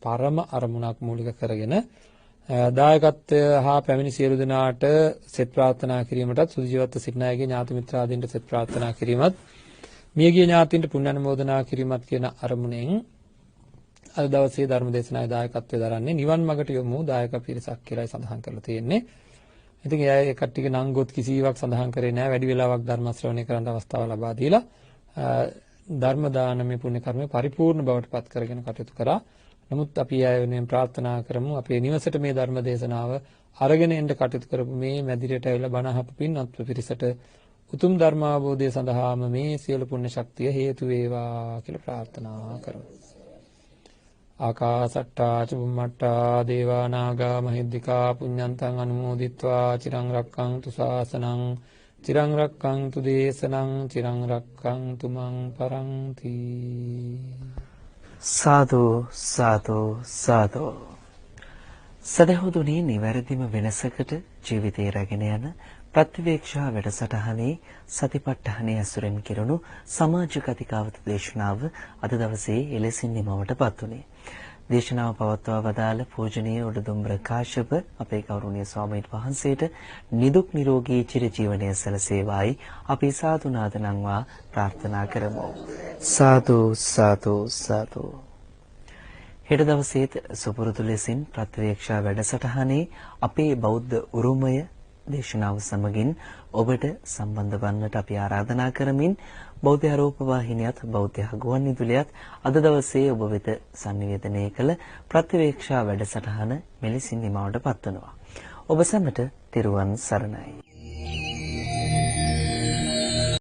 පරම අරමුණක් මූලික කරගෙන දායකත්වය හා පැමිණි සියලු දෙනාට සෙත් ප්‍රාර්ථනා කිරීමටත් සුජීවත්ව සිටින අයගේ ඥාති මිත්‍රාදීන්ට සෙත් ප්‍රාර්ථනා කිරීමත් මියගිය ඥාතීන්ට පුණ්‍ය අනුමෝදනා කිරීමත් කියන අරමුණෙන් අද දවසේ ධර්ම දේශනාවේ දායකත්වය දරන්නේ නිවන් මාර්ගට යොමු දායක පිරිසක් කියලායි සඳහන් කරලා තියෙන්නේ. ඉතින් ඒ කට්ටියගේ නම් ගොත් කිසිවක් සඳහන් කරේ නැහැ. වැඩි වෙලාවක් ධර්ම ශ්‍රවණය කරන්න අවස්ථාව ලබා දීලා ධර්ම දානමය පුණ්‍ය කර්මය පරිපූර්ණ බවට පත් කරගෙන කටයුතු කරා. නමුත් අපි ආය වෙනුවෙන් ප්‍රාර්ථනා කරමු අපේ නිවසට මේ ධර්ම දේශනාව අරගෙන එන්න කටයුතු කරපු මේ මැදිරියට ඇවිල්ලා බණ අහපු පින්වත් පිරිසට උතුම් ධර්ම අවබෝධය සඳහාම මේ සියලු පුණ්‍ය ශක්තිය හේතු වේවා කියලා ප්‍රාර්ථනා කරමු. ආකාසට්ටා චුම්මට්ටා දේවා නාග මහිද්దికා පුඤ්ඤන්තං අනුමෝදිත්වා චිරං රක්ඛන්තු ශාසනං චිරං රක්ඛන්තු දේශනං චිරං රක්ඛන්තු මං පරන්ති. සාදු සාදු සාදු. සදහතුනි නිවැරදිම වෙනසකට ජීවිතය රැගෙන යන ප්‍රතිවේක්ෂා වැඩසටහනේ සතිපට්ඨානය ඇසුරෙන් කෙරුණු සමාජ කතිකාවත දේශනාව අද දවසේ එලෙසින් නිමවටපත් වුණේ. දේශනාව පවත්වා වදාළ පූජනීය උඩුදුම්බර කාශ්‍යප අපේ ගෞරවනීය ස්වාමීන් වහන්සේට නිදුක් නිරෝගී චිරජීවනය සැලසේවායි අපි සාදු නාද නම්වා ප්‍රාර්ථනා කරමු. සාදු සාදු සාදු. හෙට දවසේත් සුපුරුදු ලෙසින් ප්‍රත්‍යක්ෂා වැඩසටහනේ අපේ බෞද්ධ උරුමය දේශනාව සමගින් ඔබට සම්බන්ධ වන්නට අපි ආරාධනා කරමින් බෞද්ධ ආරෝප වාහිනියත් බෞද්ධ ගුවන්විදුලියත් අද දවසේ ඔබ වෙත sannivedanaya කළ ප්‍රත්‍යක්ෂා වැඩසටහන මෙලෙසින් නිමවට පත්වනවා. ඔබ සැමට තෙරුවන් සරණයි.